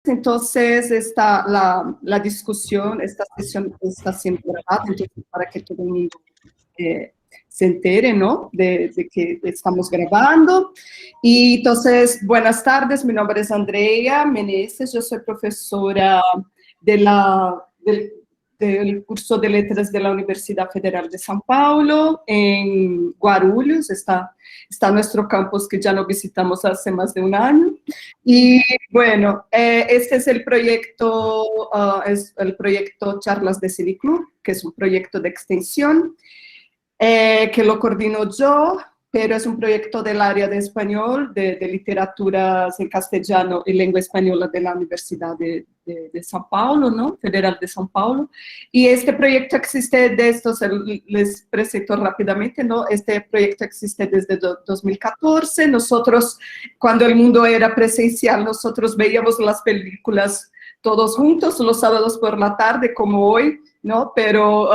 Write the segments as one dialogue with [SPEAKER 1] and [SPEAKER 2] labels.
[SPEAKER 1] Entonces, la discusión, esta sesión está siendo grabada, entonces para que todo el mundo se entere, ¿no? De que estamos grabando. Y entonces, buenas tardes, mi nombre es Andrea Meneses, yo soy profesora del curso de Letras de la Universidad Federal de São Paulo, en Guarulhos, está nuestro campus que ya no visitamos hace más de un año. Y bueno, este es el proyecto Charlas de Ciniclub, que es un proyecto de extensión, que lo coordino yo, pero es un proyecto del área de español, de literaturas en castellano y lengua española de la Universidad de São Paulo, ¿no? Federal de São Paulo. Y este proyecto existe les presento rápidamente, ¿no? Este proyecto existe desde 2014. Nosotros, cuando el mundo era presencial, nosotros veíamos las películas todos juntos, los sábados por la tarde, como hoy, ¿no? Pero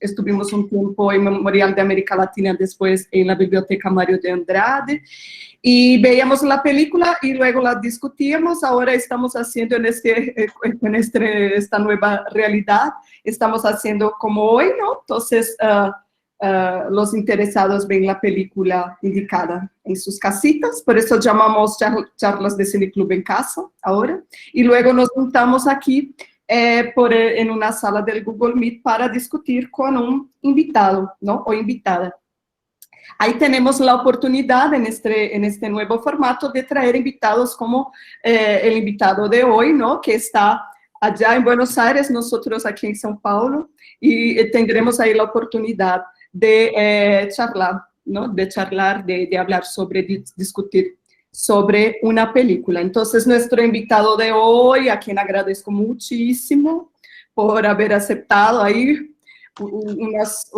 [SPEAKER 1] estuvimos un tiempo en Memorial de América Latina, después en la Biblioteca Mário de Andrade, y veíamos la película y luego la discutíamos. Ahora estamos haciendo esta nueva realidad, estamos haciendo como hoy, ¿no? Entonces, los interesados ven la película indicada en sus casitas, por eso llamamos charlas de Ciniclub en casa ahora, y luego nos juntamos aquí en una sala del Google Meet para discutir con un invitado, ¿no? O invitada. Ahí tenemos la oportunidad en este nuevo formato de traer invitados como el invitado de hoy, ¿no? Que está allá en Buenos Aires, nosotros aquí en São Paulo, y tendremos ahí la oportunidad de charlar, ¿no? De hablar discutir sobre una película. Entonces, nuestro invitado de hoy, a quien agradezco muchísimo por haber aceptado ahí unas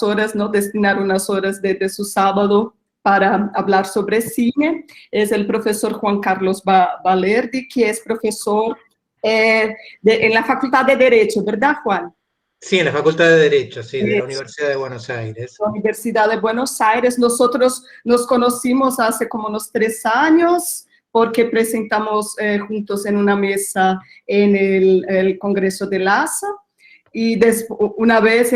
[SPEAKER 1] horas, ¿no? Destinar unas horas de su sábado para hablar sobre cine, es el profesor Juan Carlos Valerdi, que es profesor en la Facultad de Derecho, ¿verdad, Juan?
[SPEAKER 2] Sí, en la Facultad de Derecho, sí, de la Universidad de Buenos Aires.
[SPEAKER 1] La Universidad de Buenos Aires. Nosotros nos conocimos hace como unos 3 años, porque presentamos juntos en una mesa en el Congreso de LASA, y una vez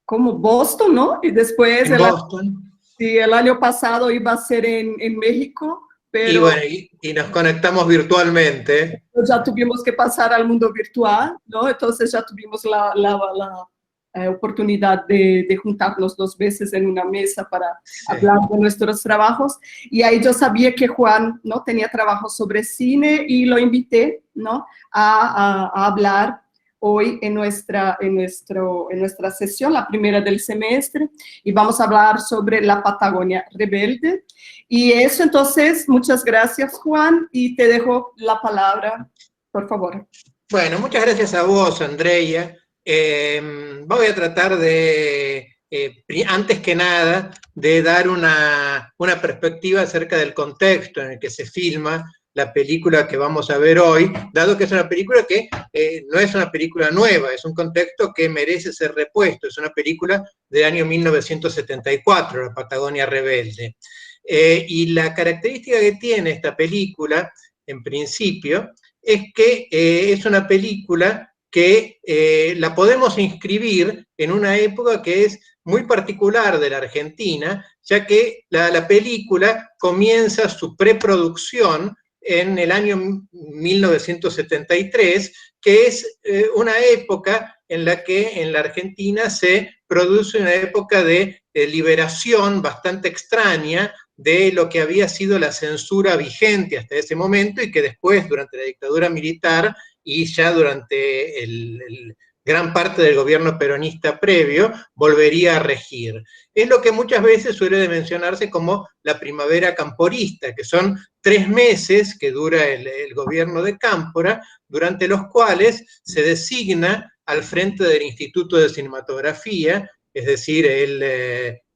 [SPEAKER 1] como Boston, ¿no? Y después
[SPEAKER 2] Boston.
[SPEAKER 1] Sí, el año pasado iba a ser en México, pero...
[SPEAKER 2] Y bueno, y nos conectamos virtualmente.
[SPEAKER 1] Ya tuvimos que pasar al mundo virtual, ¿no? Entonces ya tuvimos la oportunidad de juntarnos 2 veces en una mesa para hablar de nuestros trabajos. Y ahí yo sabía que Juan, ¿no? Tenía trabajo sobre cine y lo invité, ¿no? a hablar hoy en nuestra sesión, la primera del semestre, y vamos a hablar sobre la Patagonia Rebelde. Y eso, entonces, muchas gracias, Juan, y te dejo la palabra, por favor.
[SPEAKER 2] Bueno, muchas gracias a vos, Andrea. Voy a tratar de, antes que nada, de dar una perspectiva acerca del contexto en el que se filma la película que vamos a ver hoy, dado que es una película que no es una película nueva, es un contexto que merece ser repuesto, es una película del año 1974, La Patagonia Rebelde. Y la característica que tiene esta película, en principio, es que es una película que la podemos inscribir en una época que es muy particular de la Argentina, ya que la película comienza su preproducción en el año 1973, que es una época en la que en la Argentina se produce una época de liberación bastante extraña de lo que había sido la censura vigente hasta ese momento y que después, durante la dictadura militar y ya durante gran parte del gobierno peronista previo, volvería a regir. Es lo que muchas veces suele mencionarse como la primavera camporista, que son 3 meses que dura el gobierno de Cámpora, durante los cuales se designa al frente del Instituto de Cinematografía, es decir,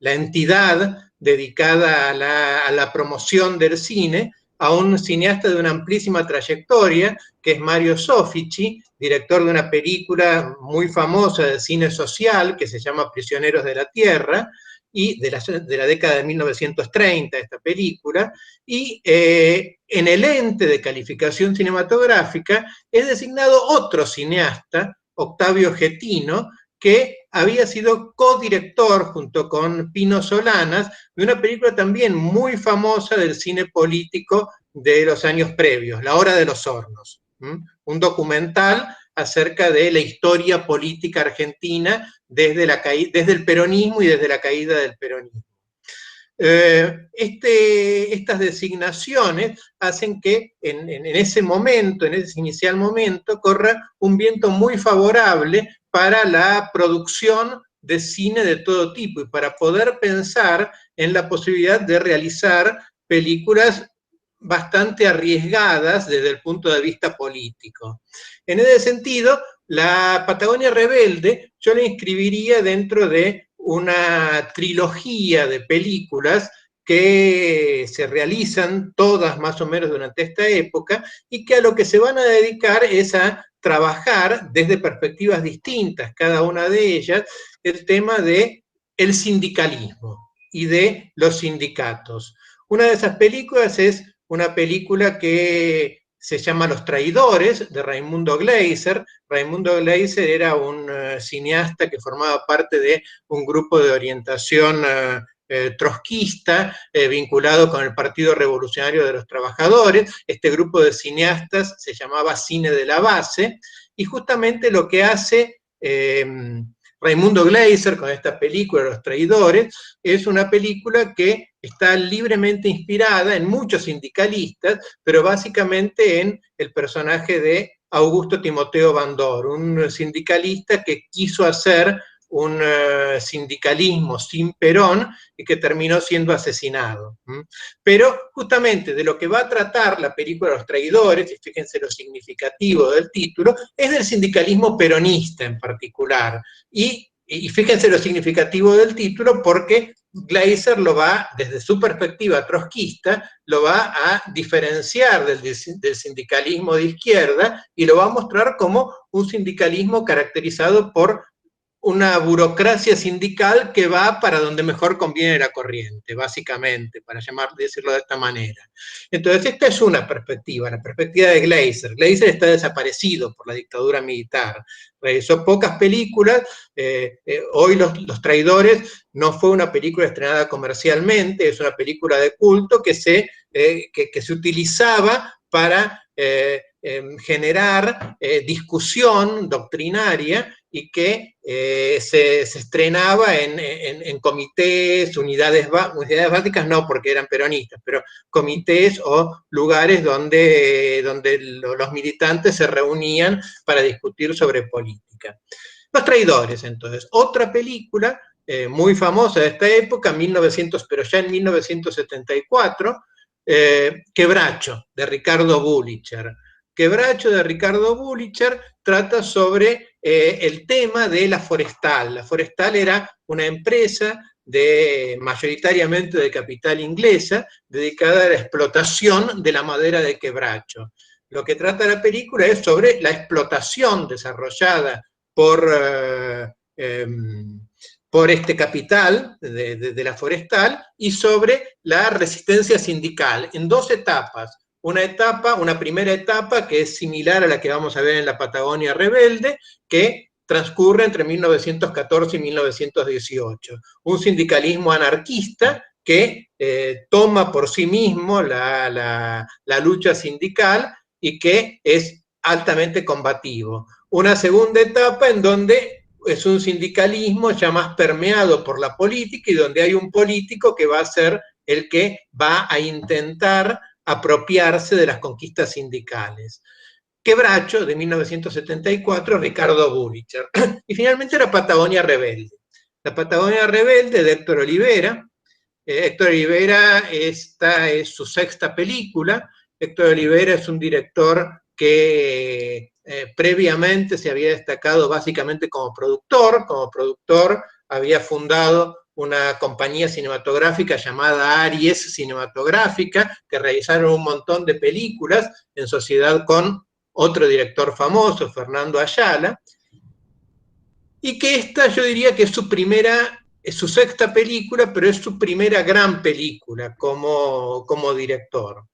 [SPEAKER 2] la entidad dedicada a la promoción del cine, a un cineasta de una amplísima trayectoria, que es Mario Soffici, director de una película muy famosa de cine social, que se llama Prisioneros de la Tierra, y de la década de 1930, esta película, y en el ente de calificación cinematográfica es designado otro cineasta, Octavio Getino, que había sido codirector junto con Pino Solanas de una película también muy famosa del cine político de los años previos, La Hora de los Hornos, un documental acerca de la historia política argentina desde el peronismo y desde la caída del peronismo. Estas designaciones hacen que en ese momento, en ese inicial momento, corra un viento muy favorable para la producción de cine de todo tipo y para poder pensar en la posibilidad de realizar películas bastante arriesgadas desde el punto de vista político. En ese sentido, la Patagonia Rebelde yo la inscribiría dentro de una trilogía de películas que se realizan todas más o menos durante esta época y que a lo que se van a dedicar es a trabajar desde perspectivas distintas, cada una de ellas, el tema del sindicalismo y de los sindicatos. Una de esas películas es una película que se llama Los Traidores, de Raimundo Gleiser. Raimundo Gleiser era un cineasta que formaba parte de un grupo de orientación trotskista, vinculado con el Partido Revolucionario de los Trabajadores. Este grupo de cineastas se llamaba Cine de la Base, y justamente lo que hace Raimundo Gleiser con esta película, Los Traidores, es una película que está libremente inspirada en muchos sindicalistas, pero básicamente en el personaje de Augusto Timoteo Bandor, un sindicalista que quiso hacer un sindicalismo sin Perón y que terminó siendo asesinado. Pero justamente de lo que va a tratar la película Los Traidores, y fíjense lo significativo del título, es del sindicalismo peronista en particular. Y fíjense lo significativo del título porque Gleiser lo va, desde su perspectiva trotskista, lo va a diferenciar del sindicalismo de izquierda y lo va a mostrar como un sindicalismo caracterizado por una burocracia sindical que va para donde mejor conviene la corriente, básicamente, para decirlo de esta manera. Entonces, esta es una perspectiva, la perspectiva de Gleiser. Gleiser está desaparecido por la dictadura militar. Realizó pocas películas. Hoy Los Traidores no fue una película estrenada comercialmente, es una película de culto que se utilizaba para generar discusión doctrinaria y que se estrenaba en comités, unidades básicas, no porque eran peronistas, pero comités o lugares donde los militantes se reunían para discutir sobre política. Los Traidores, entonces, otra película muy famosa de esta época, pero ya en 1974, Quebracho, de Ricardo Bulicher. Quebracho, de Ricardo Bulicher, trata sobre el tema de La Forestal. La Forestal era una empresa mayoritariamente de capital inglesa, dedicada a la explotación de la madera de quebracho. Lo que trata la película es sobre la explotación desarrollada por este capital de la Forestal y sobre la resistencia sindical en dos etapas. Una primera etapa que es similar a la que vamos a ver en la Patagonia Rebelde, que transcurre entre 1914 y 1918. Un sindicalismo anarquista que toma por sí mismo la lucha sindical y que es altamente combativo. Una segunda etapa en donde es un sindicalismo ya más permeado por la política y donde hay un político que va a ser el que va a intentar apropiarse de las conquistas sindicales. Quebracho, de 1974, Ricardo Bulicher. Y finalmente la Patagonia Rebelde. La Patagonia Rebelde, de Héctor Olivera. Héctor Olivera, esta es su sexta película. Héctor Olivera es un director que previamente se había destacado básicamente como productor. Como productor había fundado una compañía cinematográfica llamada Aries Cinematográfica, que realizaron un montón de películas en sociedad con otro director famoso, Fernando Ayala, y que esta yo diría que es su primera es su sexta película, pero es su primera gran película como director.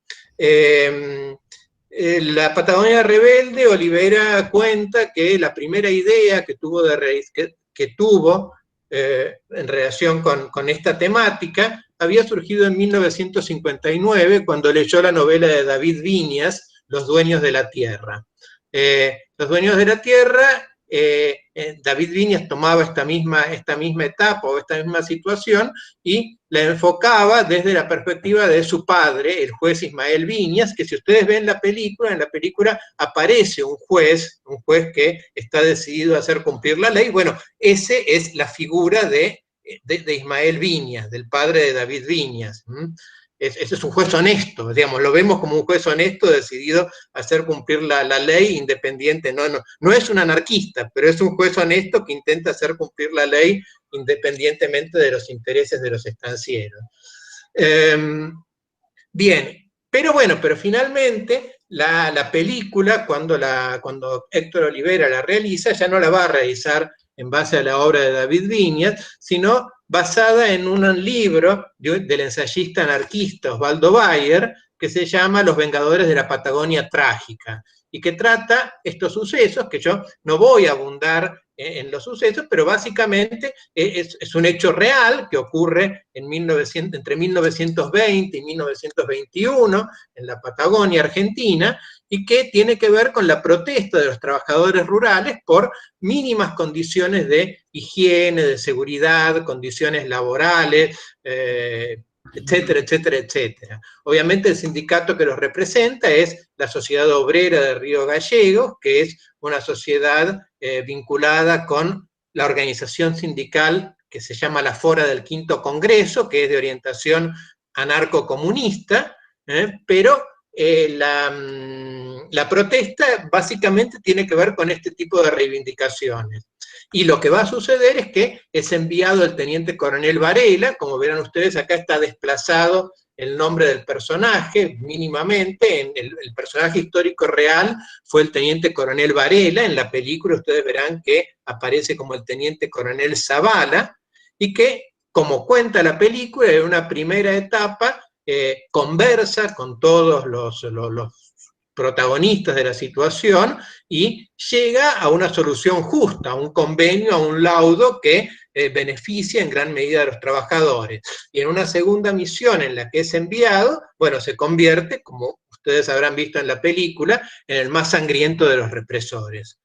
[SPEAKER 2] La Patagonia Rebelde, Olivera cuenta que la primera idea que tuvo, en relación con esta temática había surgido en 1959, cuando leyó la novela de David Viñas, Los Dueños de la Tierra. Los Dueños de la Tierra, David Viñas tomaba esta misma etapa o esta misma situación y la enfocaba desde la perspectiva de su padre, el juez Ismael Viñas, que si ustedes ven en la película aparece un juez que está decidido a hacer cumplir la ley. Bueno, ese es la figura de Ismael Viñas, del padre de David Viñas. Ese es un juez honesto, digamos, lo vemos como un juez honesto decidido a hacer cumplir la ley independiente, no es un anarquista, pero es un juez honesto que intenta hacer cumplir la ley independientemente de los intereses de los estancieros. Bien, pero finalmente la película, cuando Héctor Olivera la realiza, ya no la va a realizar en base a la obra de David Viñas, sino basada en un libro del ensayista anarquista Osvaldo Bayer, que se llama Los Vengadores de la Patagonia Trágica, y que trata estos sucesos, que yo no voy a abundar en los sucesos, pero básicamente es un hecho real que ocurre entre 1920 y 1921 en la Patagonia Argentina, y que tiene que ver con la protesta de los trabajadores rurales por mínimas condiciones de higiene, de seguridad, condiciones laborales, etcétera, etcétera, etcétera. Obviamente el sindicato que los representa es la Sociedad Obrera de Río Gallegos, que es una sociedad vinculada con la organización sindical que se llama la Fora del Quinto Congreso, que es de orientación anarcocomunista, pero la protesta básicamente tiene que ver con este tipo de reivindicaciones. Y lo que va a suceder es que es enviado el teniente coronel Varela, como verán ustedes, acá está desplazado el nombre del personaje, mínimamente, el personaje histórico real fue el teniente coronel Varela. En la película ustedes verán que aparece como el teniente coronel Zavala, y que, como cuenta la película, en una primera etapa conversa con todos los protagonistas de la situación y llega a una solución justa, a un convenio, a un laudo que beneficia en gran medida a los trabajadores. Y en una segunda misión en la que es enviado, bueno, se convierte, como ustedes habrán visto en la película, en el más sangriento de los represores.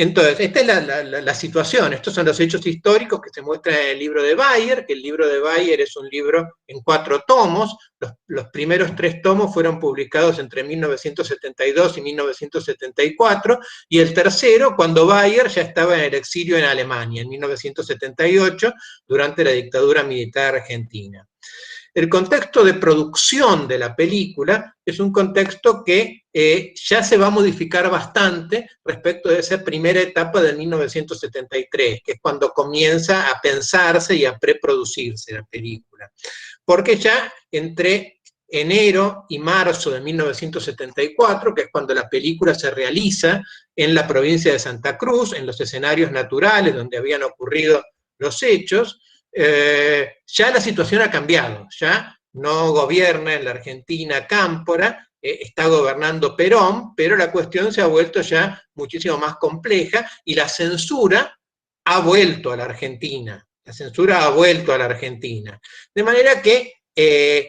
[SPEAKER 2] Entonces, esta es la situación, estos son los hechos históricos que se muestran en el libro de Bayer, que el libro de Bayer es un libro en 4 tomos, los primeros 3 tomos fueron publicados entre 1972 y 1974, y el tercero cuando Bayer ya estaba en el exilio en Alemania, en 1978, durante la dictadura militar argentina. El contexto de producción de la película es un contexto que ya se va a modificar bastante respecto de esa primera etapa de 1973, que es cuando comienza a pensarse y a preproducirse la película. Porque ya entre enero y marzo de 1974, que es cuando la película se realiza en la provincia de Santa Cruz, en los escenarios naturales donde habían ocurrido los hechos, ya la situación ha cambiado, ya no gobierna en la Argentina Cámpora, está gobernando Perón, pero la cuestión se ha vuelto ya muchísimo más compleja y la censura ha vuelto a la Argentina, de manera que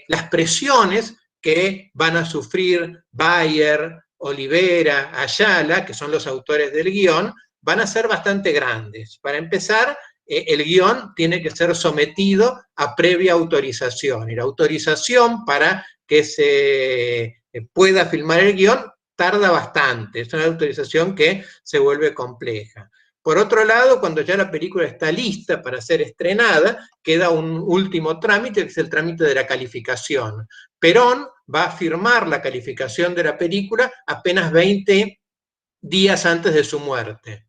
[SPEAKER 2] las presiones que van a sufrir Bayer, Olivera, Ayala, que son los autores del guión, van a ser bastante grandes. Para empezar, el guión tiene que ser sometido a previa autorización, y la autorización para que se pueda filmar el guión tarda bastante, es una autorización que se vuelve compleja. Por otro lado, cuando ya la película está lista para ser estrenada, queda un último trámite, que es el trámite de la calificación. Perón va a firmar la calificación de la película apenas 20 días antes de su muerte.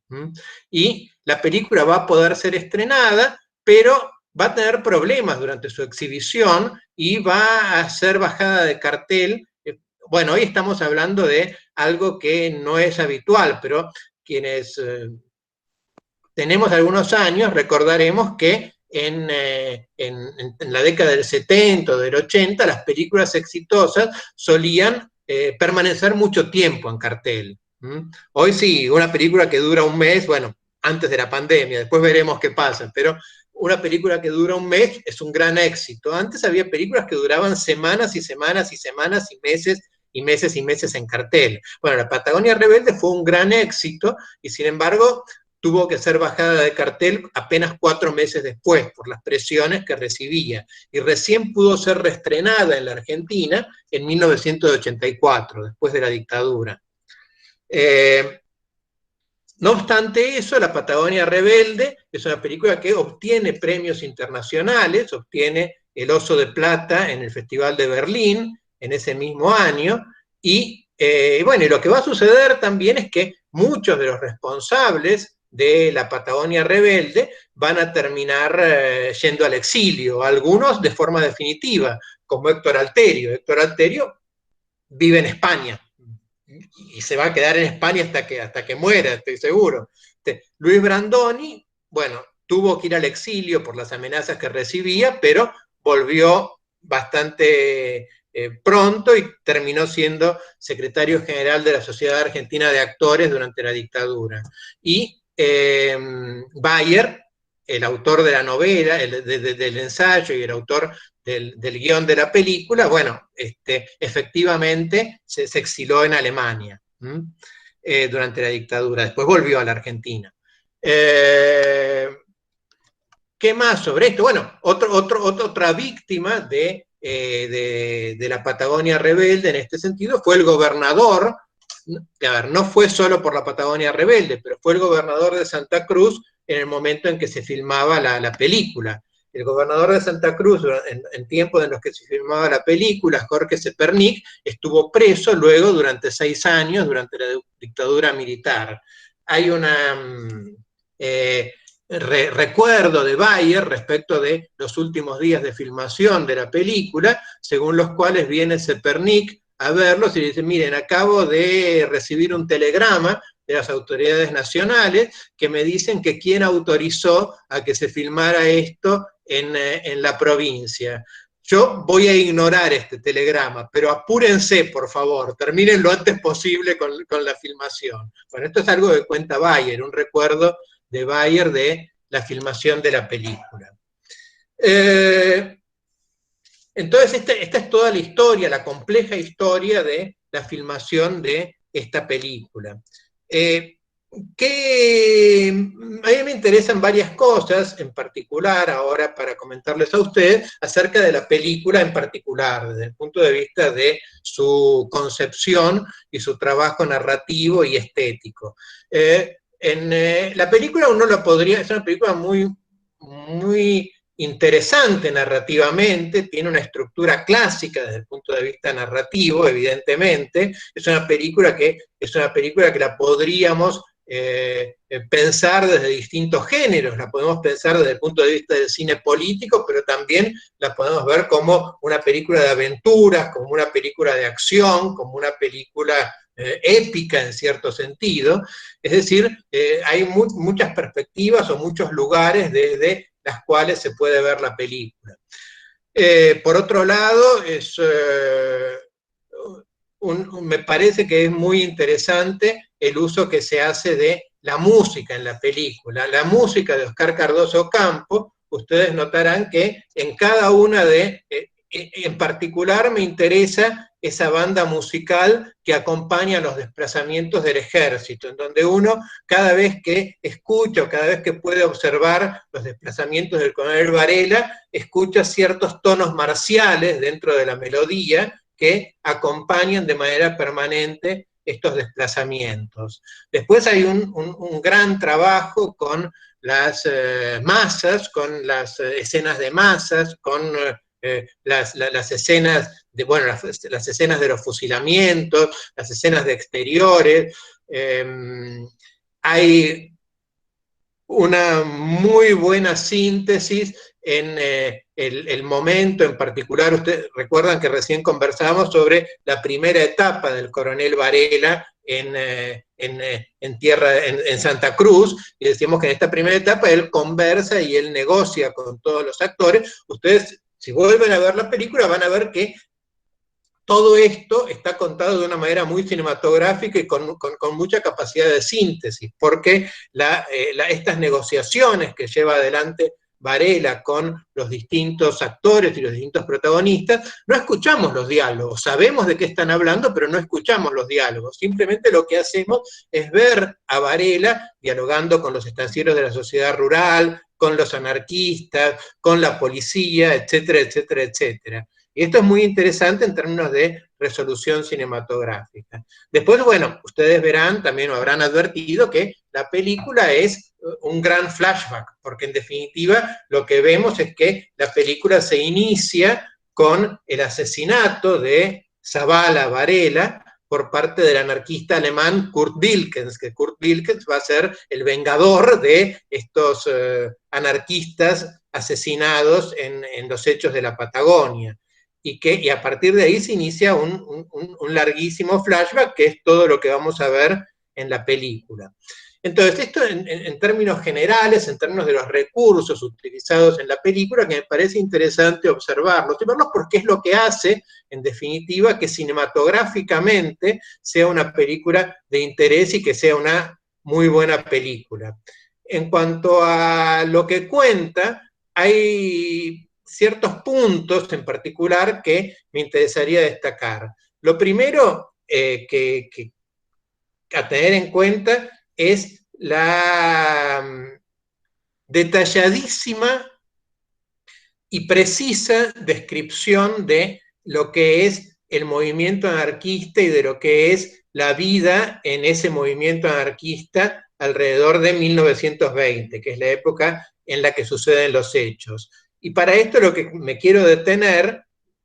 [SPEAKER 2] Y la película va a poder ser estrenada, pero va a tener problemas durante su exhibición y va a ser bajada de cartel. Bueno, hoy estamos hablando de algo que no es habitual, pero quienes tenemos algunos años, recordaremos que en la década del 70 o del 80, las películas exitosas solían permanecer mucho tiempo en cartel. Hoy sí, una película que dura un mes, bueno, antes de la pandemia, después veremos qué pasa, pero una película que dura un mes es un gran éxito. Antes había películas que duraban semanas y semanas y semanas y meses y meses y meses en cartel. Bueno, La Patagonia Rebelde fue un gran éxito y sin embargo tuvo que ser bajada de cartel apenas 4 meses después por las presiones que recibía y recién pudo ser reestrenada en la Argentina en 1984, después de la dictadura. No obstante eso, La Patagonia Rebelde es una película que obtiene premios internacionales, obtiene el Oso de Plata en el Festival de Berlín en ese mismo año, y bueno, y lo que va a suceder también es que muchos de los responsables de La Patagonia Rebelde van a terminar yendo al exilio, algunos de forma definitiva, como Héctor Alterio. Héctor Alterio vive en España, y se va a quedar en España hasta que muera, estoy seguro. Luis Brandoni, bueno, tuvo que ir al exilio por las amenazas que recibía, pero volvió bastante pronto y terminó siendo secretario general de la Sociedad Argentina de Actores durante la dictadura. Y Bayer, el autor de la novela, del ensayo y el autor del guión de la película, bueno, efectivamente se exiló en Alemania durante la dictadura, después volvió a la Argentina. ¿Qué más sobre esto? Bueno, otra víctima de la Patagonia Rebelde en este sentido fue el gobernador. A ver, no fue solo por la Patagonia Rebelde, pero fue el gobernador de Santa Cruz en el momento en que se filmaba la película. El gobernador de Santa Cruz, en tiempos en los que se filmaba la película, Jorge Zepernik, estuvo preso luego durante 6 años, durante la dictadura militar. Hay recuerdo de Bayer respecto de los últimos días de filmación de la película, según los cuales viene Zepernik a verlos y le dice: miren, acabo de recibir un telegrama de las autoridades nacionales que me dicen que quién autorizó a que se filmara esto en la provincia. Yo voy a ignorar este telegrama, pero apúrense, por favor, terminen lo antes posible con la filmación. Bueno, esto es algo que cuenta Bayer, un recuerdo de Bayer de la filmación de la película. Entonces, esta es toda la historia, la compleja historia de la filmación de esta película. A mí me interesan varias cosas, en particular, ahora para comentarles a ustedes, acerca de la película en particular, desde el punto de vista de su concepción y su trabajo narrativo y estético. La película es una película muy interesante narrativamente, tiene una estructura clásica desde el punto de vista narrativo, evidentemente. Es una película que la podríamos pensar desde distintos géneros, la podemos pensar desde el punto de vista del cine político, pero también la podemos ver como una película de aventuras, como una película de acción, como una película épica en cierto sentido. Es decir, hay muchas perspectivas o muchos lugares desde las cuales se puede ver la película. Por otro lado, me parece que es muy interesante el uso que se hace de la música en la película. La música de Oscar Cardoso Campo, ustedes notarán que en cada una en particular me interesa esa banda musical que acompaña los desplazamientos del ejército, en donde uno, cada vez que escucha o cada vez que puede observar los desplazamientos del coronel Varela, escucha ciertos tonos marciales dentro de la melodía que acompañan de manera permanente estos desplazamientos. Después hay un gran trabajo con las masas, con las escenas de masas, con las escenas las escenas de los fusilamientos, las escenas de exteriores. Hay una muy buena síntesis en el momento en particular. Ustedes recuerdan que recién conversábamos sobre la primera etapa del coronel Varela en Santa Cruz, y decimos que en esta primera etapa él conversa y él negocia con todos los actores. Ustedes, si vuelven a ver la película, van a ver que todo esto está contado de una manera muy cinematográfica y con mucha capacidad de síntesis, porque estas negociaciones que lleva adelante Varela con los distintos actores y los distintos protagonistas, no escuchamos los diálogos, sabemos de qué están hablando, pero no escuchamos los diálogos. Simplemente lo que hacemos es ver a Varela dialogando con los estancieros de la sociedad rural, con los anarquistas, con la policía, etcétera, etcétera, etcétera. Y esto es muy interesante en términos de resolución cinematográfica. Después, bueno, ustedes verán, también habrán advertido que la película es un gran flashback, porque en definitiva lo que vemos es que la película se inicia con el asesinato de Zabala Varela por parte del anarquista alemán Kurt Wilkens, que Kurt Wilkens va a ser el vengador de estos anarquistas asesinados en los hechos de la Patagonia. Y a partir de ahí se inicia un larguísimo flashback, que es todo lo que vamos a ver en la película. Entonces, esto en términos generales, en términos de los recursos utilizados en la película, que me parece interesante observarlos, y verlos porque es lo que hace, en definitiva, que cinematográficamente sea una película de interés y que sea una muy buena película. En cuanto a lo que cuenta, hay ciertos puntos en particular que me interesaría destacar. Lo primero a tener en cuenta es la detalladísima y precisa descripción de lo que es el movimiento anarquista y de lo que es la vida en ese movimiento anarquista alrededor de 1920, que es la época en la que suceden los hechos. Y para esto lo que me quiero detener,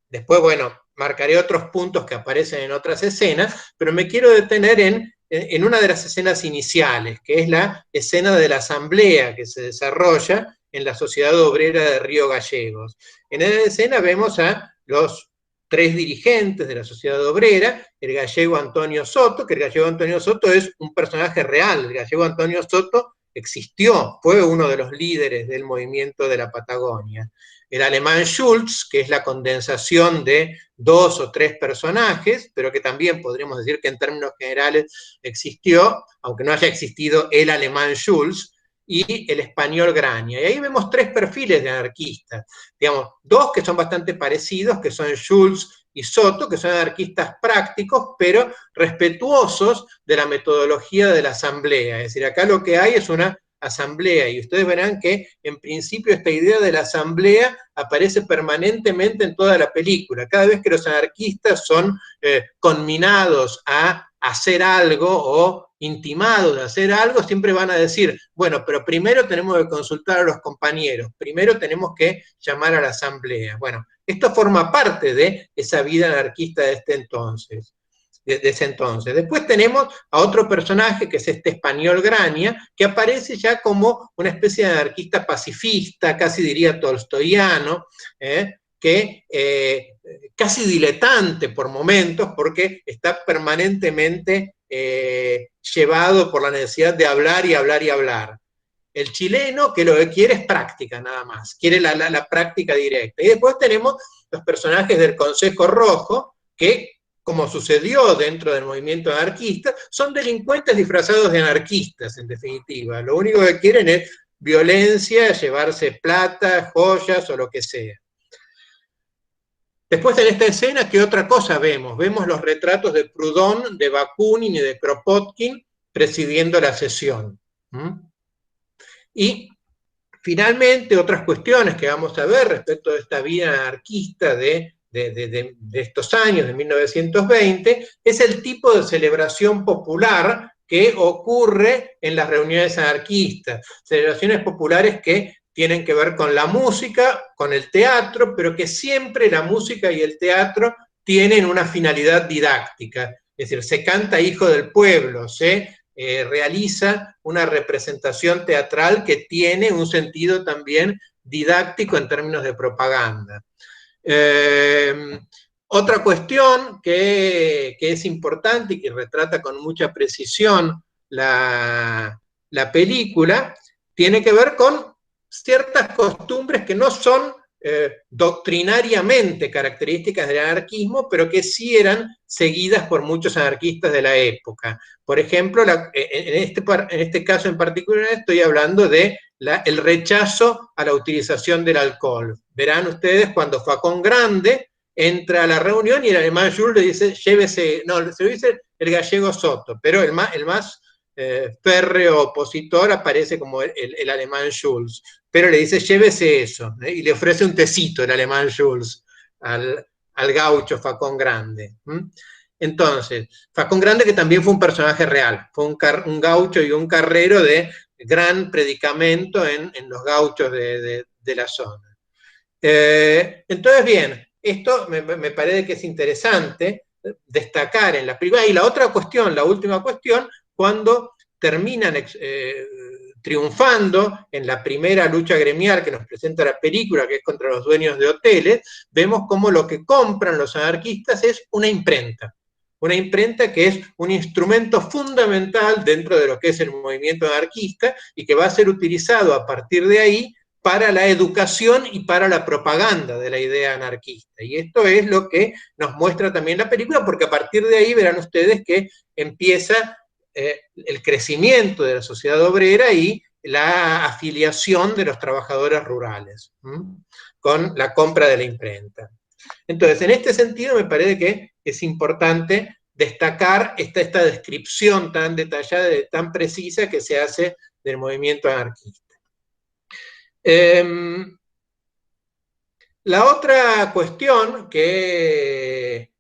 [SPEAKER 2] después, bueno, marcaré otros puntos que aparecen en otras escenas, pero me quiero detener en una de las escenas iniciales, que es la escena de la asamblea que se desarrolla en la Sociedad Obrera de Río Gallegos. En esa escena vemos a los tres dirigentes de la Sociedad Obrera, el gallego Antonio Soto, que el gallego Antonio Soto es un personaje real. El gallego Antonio Soto existió, fue uno de los líderes del movimiento de la Patagonia. El alemán Schulz, que es la condensación de 2 o 3 personajes, pero que también podríamos decir que en términos generales existió, aunque no haya existido el alemán Schulz, y el español Graña. Y ahí vemos 3 perfiles de anarquistas. Digamos, 2 que son bastante parecidos, que son Schulz y Soto, que son anarquistas prácticos, pero respetuosos de la metodología de la asamblea. Es decir, acá lo que hay es una asamblea, y ustedes verán que en principio esta idea de la asamblea aparece permanentemente en toda la película. Cada vez que los anarquistas son conminados a hacer algo o intimados a hacer algo, siempre van a decir, bueno, pero primero tenemos que consultar a los compañeros, primero tenemos que llamar a la asamblea. Bueno, esto forma parte de esa vida anarquista de ese entonces. Después tenemos a otro personaje, que es este español Graña, que aparece ya como una especie de anarquista pacifista, casi diría tolstoyano, que casi diletante por momentos, porque está permanentemente llevado por la necesidad de hablar y hablar y hablar. El chileno, que lo que quiere es práctica nada más, quiere la práctica directa. Y después tenemos los personajes del Consejo Rojo, que, como sucedió dentro del movimiento anarquista, son delincuentes disfrazados de anarquistas, en definitiva. Lo único que quieren es violencia, llevarse plata, joyas o lo que sea. Después en esta escena, ¿qué otra cosa vemos? Vemos los retratos de Proudhon, de Bakunin y de Kropotkin presidiendo la sesión. Y finalmente, otras cuestiones que vamos a ver respecto de esta vida anarquista de estos años, de 1920, es el tipo de celebración popular que ocurre en las reuniones anarquistas. Celebraciones populares que tienen que ver con la música, con el teatro, pero que siempre la música y el teatro tienen una finalidad didáctica. Es decir, se canta Hijo del Pueblo, se realiza una representación teatral que tiene un sentido también didáctico en términos de propaganda. Otra cuestión que es importante y que retrata con mucha precisión la película, tiene que ver con ciertas costumbres que no son doctrinariamente características del anarquismo, pero que sí eran seguidas por muchos anarquistas de la época. Por ejemplo, en este caso en particular estoy hablando de el rechazo a la utilización del alcohol. Verán ustedes cuando Facón Grande entra a la reunión y el alemán Jules le dice, llévese, no, se lo dice el gallego Soto, pero el más férreo opositor aparece como el alemán Jules, pero le dice, llévese eso, y le ofrece un tecito el alemán Jules al gaucho Facón Grande. Entonces, Facón Grande, que también fue un personaje real, fue un gaucho y un carrero de gran predicamento en los gauchos de la zona. Entonces, bien, esto me parece que es interesante destacar en la película. Y la otra cuestión, la última cuestión, cuando terminan triunfando en la primera lucha gremial que nos presenta la película, que es contra los dueños de hoteles, vemos cómo lo que compran los anarquistas es una imprenta que es un instrumento fundamental dentro de lo que es el movimiento anarquista y que va a ser utilizado a partir de ahí para la educación y para la propaganda de la idea anarquista. Y esto es lo que nos muestra también la película, porque a partir de ahí verán ustedes que empieza el crecimiento de la sociedad obrera y la afiliación de los trabajadores rurales, con la compra de la imprenta. Entonces, en este sentido me parece que es importante destacar esta descripción tan detallada, tan precisa que se hace del movimiento anarquista. La otra cuestión que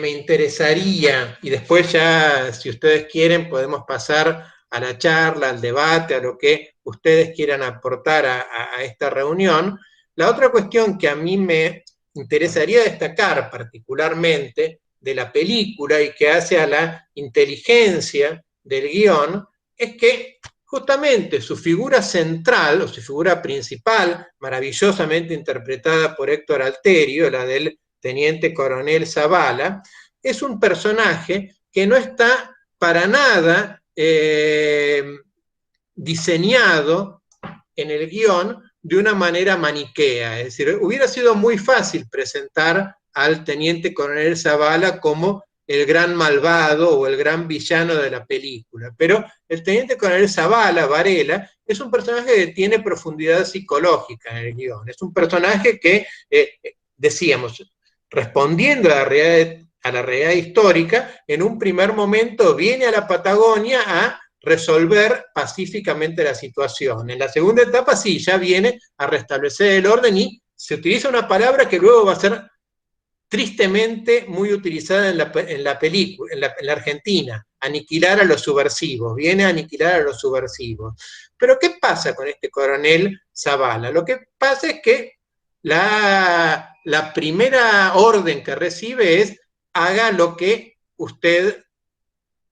[SPEAKER 2] me interesaría, y después ya, si ustedes quieren, podemos pasar a la charla, al debate, a lo que ustedes quieran aportar a esta reunión. La otra cuestión que a mí me interesaría destacar particularmente de la película y que hace a la inteligencia del guión, es que justamente su figura central, o su figura principal, maravillosamente interpretada por Héctor Alterio, la del teniente coronel Zavala, es un personaje que no está para nada diseñado en el guión de una manera maniquea. Es decir, hubiera sido muy fácil presentar al teniente coronel Zavala como el gran malvado o el gran villano de la película, pero el teniente coronel Zavala, Varela, es un personaje que tiene profundidad psicológica en el guión. Es un personaje que, decíamos, respondiendo a la realidad histórica, en un primer momento viene a la Patagonia a resolver pacíficamente la situación. En la segunda etapa sí, ya viene a restablecer el orden y se utiliza una palabra que luego va a ser tristemente muy utilizada en la película, en la Argentina, aniquilar a los subversivos, viene a aniquilar a los subversivos. Pero ¿qué pasa con este coronel Zavala? Lo que pasa es que la primera orden que recibe es haga lo que usted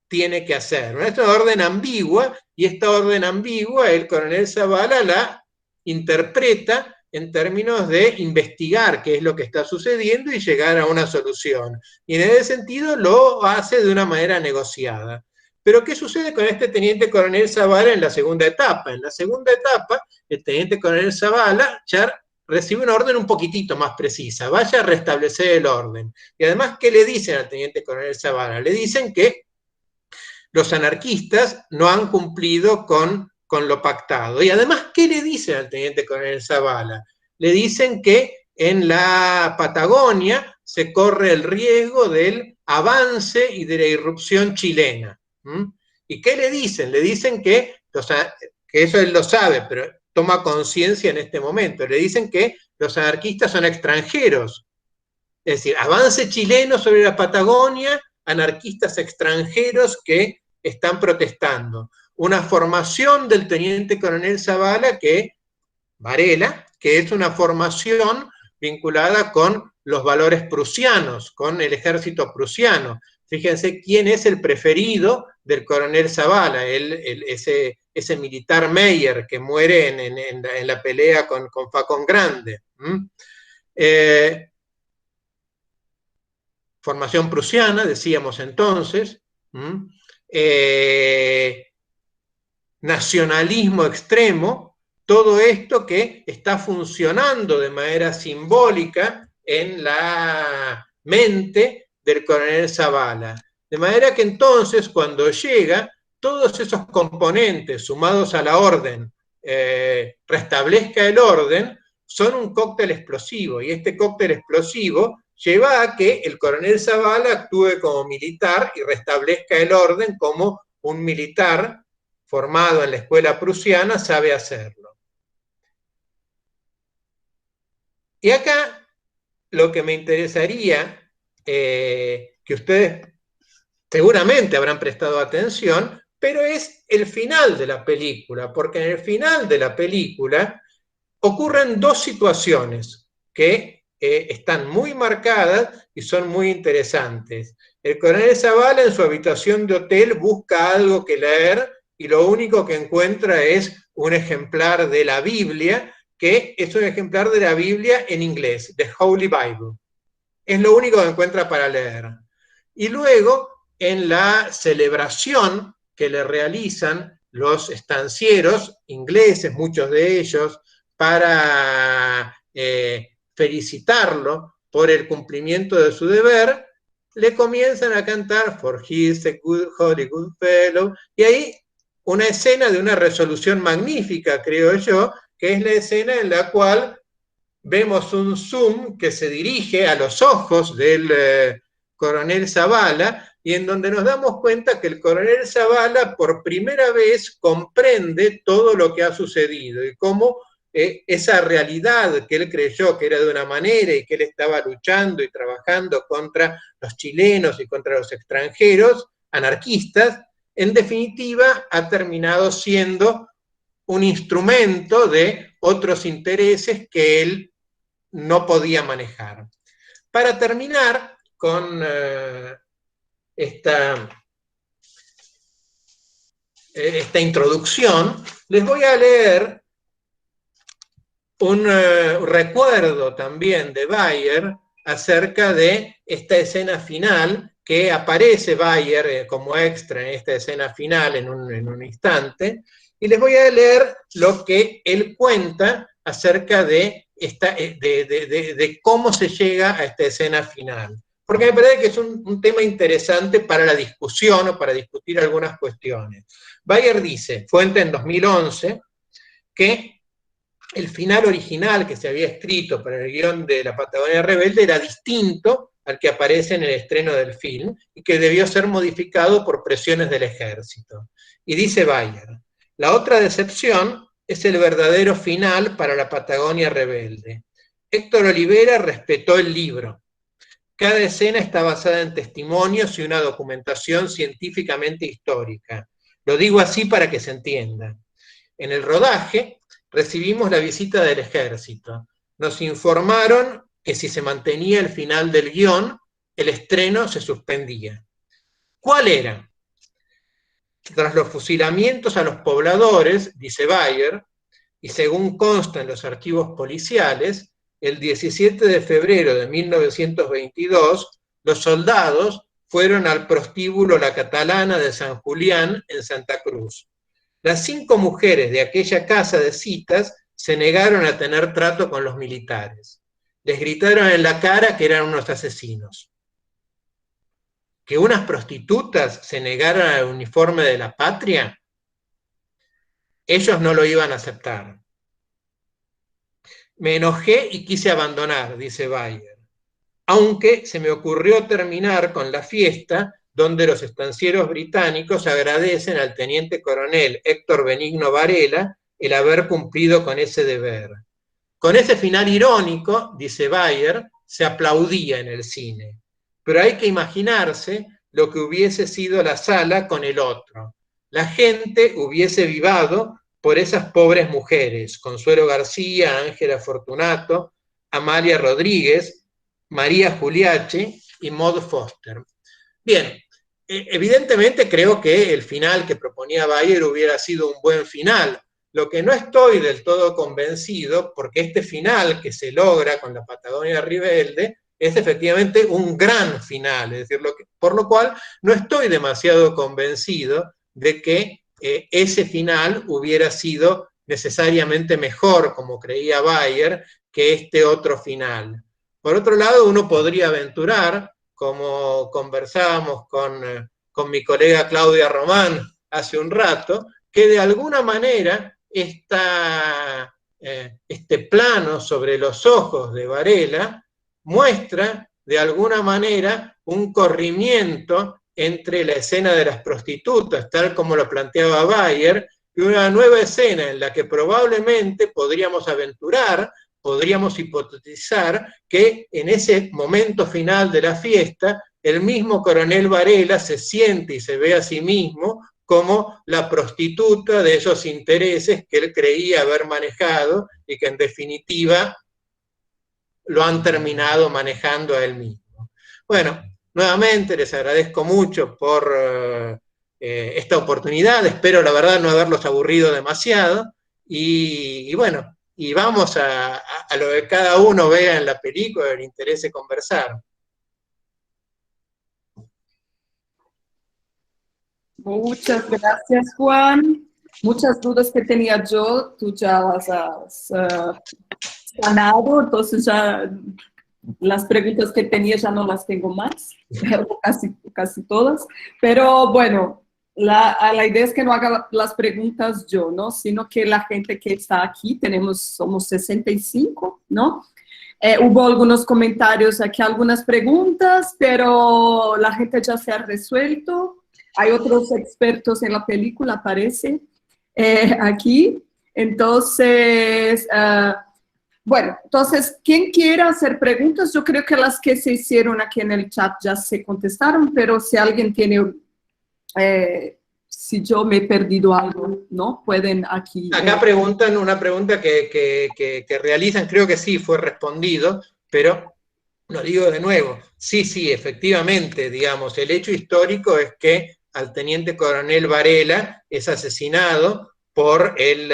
[SPEAKER 2] tiene que hacer. Es una orden ambigua, y esta orden ambigua el coronel Zavala la interpreta en términos de investigar qué es lo que está sucediendo y llegar a una solución. Y en ese sentido lo hace de una manera negociada. Pero ¿qué sucede con este teniente coronel Zavala en la segunda etapa? En la segunda etapa, el teniente coronel Zavala ya recibe una orden un poquitito más precisa, vaya a restablecer el orden. Y además, ¿qué le dicen al teniente coronel Zavala? Le dicen que los anarquistas no han cumplido con lo pactado. Y además, ¿qué le dicen al teniente coronel Zavala? Le dicen que en la Patagonia se corre el riesgo del avance y de la irrupción chilena. ¿Y qué le dicen? Le dicen que eso él lo sabe, pero toma conciencia en este momento. Le dicen que los anarquistas son extranjeros. Es decir, avance chileno sobre la Patagonia, anarquistas extranjeros que están protestando. Una formación del teniente coronel Zavala, Varela, que es una formación vinculada con los valores prusianos, con el ejército prusiano. Fíjense quién es el preferido del coronel Zavala, ese militar Meyer que muere en la pelea con Facón Grande. formación prusiana, decíamos entonces, nacionalismo extremo, todo esto que está funcionando de manera simbólica en la mente del coronel Zavala. De manera que entonces, cuando llega, todos esos componentes sumados a la orden, restablezca el orden, son un cóctel explosivo, y este cóctel explosivo lleva a que el coronel Zavala actúe como militar y restablezca el orden como un militar formado en la escuela prusiana sabe hacerlo. Y acá lo que me interesaría que ustedes seguramente habrán prestado atención, pero es el final de la película, porque en el final de la película ocurren dos situaciones que están muy marcadas y son muy interesantes. El coronel Zavala en su habitación de hotel busca algo que leer y lo único que encuentra es un ejemplar de la Biblia, que es un ejemplar de la Biblia en inglés, The Holy Bible. Es lo único que encuentra para leer. Y luego, en la celebración que le realizan los estancieros ingleses, muchos de ellos, para felicitarlo por el cumplimiento de su deber, le comienzan a cantar For he is a good, holy, good fellow, y ahí una escena de una resolución magnífica, creo yo, que es la escena en la cual vemos un zoom que se dirige a los ojos del coronel Zavala, y en donde nos damos cuenta que el coronel Zavala por primera vez comprende todo lo que ha sucedido y cómo esa realidad que él creyó que era de una manera y que él estaba luchando y trabajando contra los chilenos y contra los extranjeros anarquistas, en definitiva ha terminado siendo un instrumento de otros intereses que él no podía manejar. Para terminar con esta introducción, les voy a leer un recuerdo también de Bayer acerca de esta escena final, que aparece Bayer como extra en esta escena final en un instante, y les voy a leer lo que él cuenta acerca de cómo se llega a esta escena final. Porque me parece que es un tema interesante para la discusión o para discutir algunas cuestiones. Bayer dice, fuente en 2011, que el final original que se había escrito para el guión de La Patagonia Rebelde era distinto al que aparece en el estreno del film y que debió ser modificado por presiones del ejército. Y dice Bayer, la otra decepción es el verdadero final para La Patagonia Rebelde. Héctor Olivera respetó el libro. Cada escena está basada en testimonios y una documentación científicamente histórica. Lo digo así para que se entienda. En el rodaje recibimos la visita del ejército. Nos informaron que si se mantenía el final del guión, el estreno se suspendía. ¿Cuál era? Tras los fusilamientos a los pobladores, dice Bayer, y según consta en los archivos policiales, el 17 de febrero de 1922, los soldados fueron al prostíbulo La Catalana de San Julián en Santa Cruz. Las 5 mujeres de aquella casa de citas se negaron a tener trato con los militares. Les gritaron en la cara que eran unos asesinos. Que unas prostitutas se negaran al uniforme de la patria, ellos no lo iban a aceptar. Me enojé y quise abandonar, dice Bayer, aunque se me ocurrió terminar con la fiesta donde los estancieros británicos agradecen al teniente coronel Héctor Benigno Varela el haber cumplido con ese deber. Con ese final irónico, dice Bayer, se aplaudía en el cine. Pero hay que imaginarse lo que hubiese sido la sala con el otro. La gente hubiese vivado por esas pobres mujeres, Consuelo García, Ángela Fortunato, Amalia Rodríguez, María Juliache y Maud Foster. Bien, evidentemente creo que el final que proponía Bayer hubiera sido un buen final. Lo que no estoy del todo convencido, porque este final que se logra con La Patagonia Rebelde es efectivamente un gran final, es decir, por lo cual no estoy demasiado convencido de que ese final hubiera sido necesariamente mejor, como creía Bayer, que este otro final. Por otro lado, uno podría aventurar, como conversábamos con mi colega Claudia Román hace un rato, que de alguna manera este plano sobre los ojos de Varela muestra de alguna manera un corrimiento entre la escena de las prostitutas, tal como lo planteaba Bayer, y una nueva escena en la que probablemente podríamos aventurar, podríamos hipotetizar que en ese momento final de la fiesta, el mismo coronel Varela se siente y se ve a sí mismo como la prostituta de esos intereses que él creía haber manejado y que en definitiva lo han terminado manejando a él mismo. Bueno, nuevamente les agradezco mucho por esta oportunidad, espero la verdad no haberlos aburrido demasiado, y bueno, y vamos a lo que cada uno vea en la película y le interese conversar.
[SPEAKER 1] Muchas gracias, Juan. Muchas dudas que tenía yo, tú ya las has sanado, entonces ya las preguntas que tenía ya no las tengo más, casi todas. Pero bueno, la idea es que no haga las preguntas yo, ¿no? Sino que la gente que está aquí, somos 65, ¿no? Hubo algunos comentarios aquí, algunas preguntas, pero la gente ya se ha resuelto. Hay otros expertos en la película, parece, aquí. Entonces, bueno, entonces, quien quiera hacer preguntas, yo creo que las que se hicieron aquí en el chat ya se contestaron, pero si alguien tiene, si yo me he perdido algo, ¿no? Pueden aquí.
[SPEAKER 2] Acá preguntan una pregunta que realizan, creo que sí fue respondido, pero lo digo de nuevo, sí, efectivamente, digamos, el hecho histórico es que al teniente coronel Varela es asesinado por el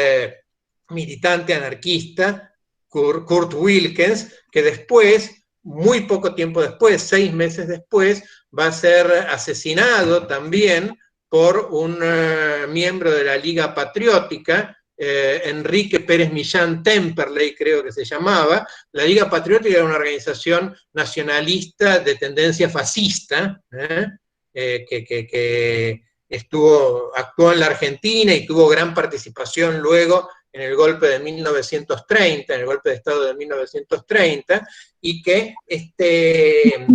[SPEAKER 2] militante anarquista Kurt Wilkens, que después, muy poco tiempo después, 6 meses después, va a ser asesinado también por un miembro de la Liga Patriótica, Enrique Pérez Millán Temperley, creo que se llamaba. La Liga Patriótica era una organización nacionalista de tendencia fascista, que actuó en la Argentina y tuvo gran participación luego en el golpe de 1930, en el golpe de Estado de 1930, y que este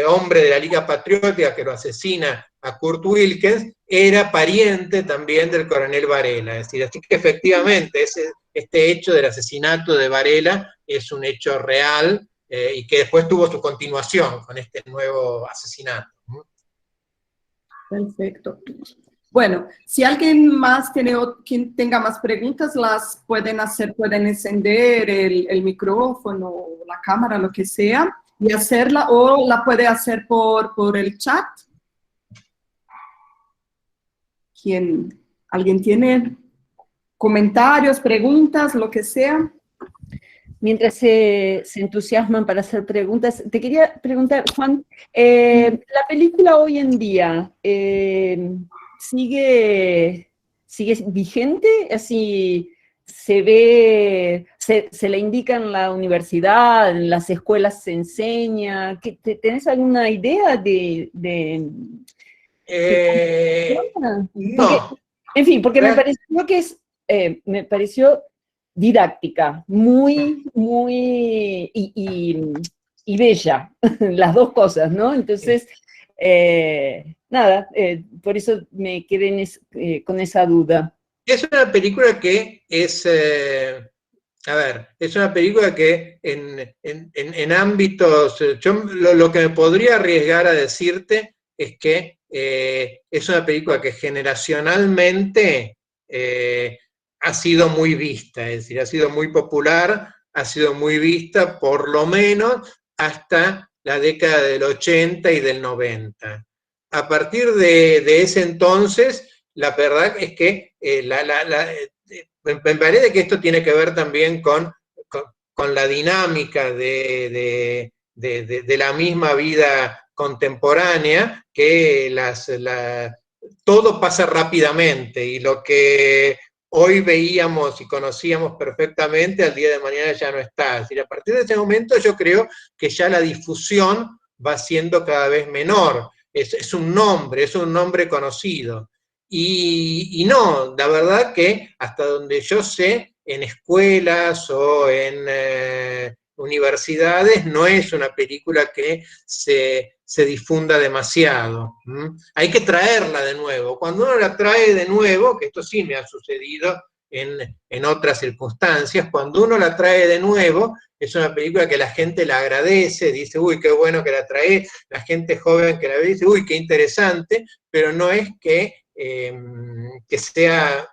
[SPEAKER 2] hombre de la Liga Patriótica que lo asesina a Kurt Wilkens era pariente también del coronel Varela. Es decir, así que efectivamente este hecho del asesinato de Varela es un hecho real y que después tuvo su continuación con este nuevo asesinato.
[SPEAKER 1] Perfecto. Bueno, si alguien más quien tenga más preguntas, las pueden hacer, pueden encender el micrófono, la cámara, lo que sea, y hacerla, o la puede hacer por el chat. ¿Alguien tiene comentarios, preguntas, lo que sea?
[SPEAKER 3] Mientras se entusiasman para hacer preguntas, te quería preguntar, Juan, la película hoy en día, ¿sigue vigente? Así se ve, se le indica en la universidad, en las escuelas se enseña. ¿Tenés alguna idea de
[SPEAKER 2] no.
[SPEAKER 3] En fin, porque me pareció que me pareció didáctica, muy y bella, las dos cosas, ¿no? Entonces, nada, por eso me quedé con esa duda.
[SPEAKER 2] Es una película que es, es una película que en ámbitos, yo lo que me podría arriesgar a decirte es que es una película que generacionalmente ha sido muy vista, es decir, ha sido muy popular, ha sido muy vista por lo menos hasta la década del 80 y del 90. A partir de ese entonces, la verdad es que me parece que esto tiene que ver también con la dinámica de de la misma vida contemporánea, que todo pasa rápidamente, y lo que hoy veíamos y conocíamos perfectamente, al día de mañana ya no está. Es decir, a partir de ese momento yo creo que ya la difusión va siendo cada vez menor. Es un nombre conocido. Y no, la verdad que hasta donde yo sé, en escuelas o en universidades no es una película que se difunda demasiado. Hay que traerla de nuevo. Cuando uno la trae de nuevo, que esto sí me ha sucedido en otras circunstancias, cuando uno la trae de nuevo, es una película que la gente la agradece, dice, uy, qué bueno que la trae, la gente joven que la ve dice, uy, qué interesante, pero no es que sea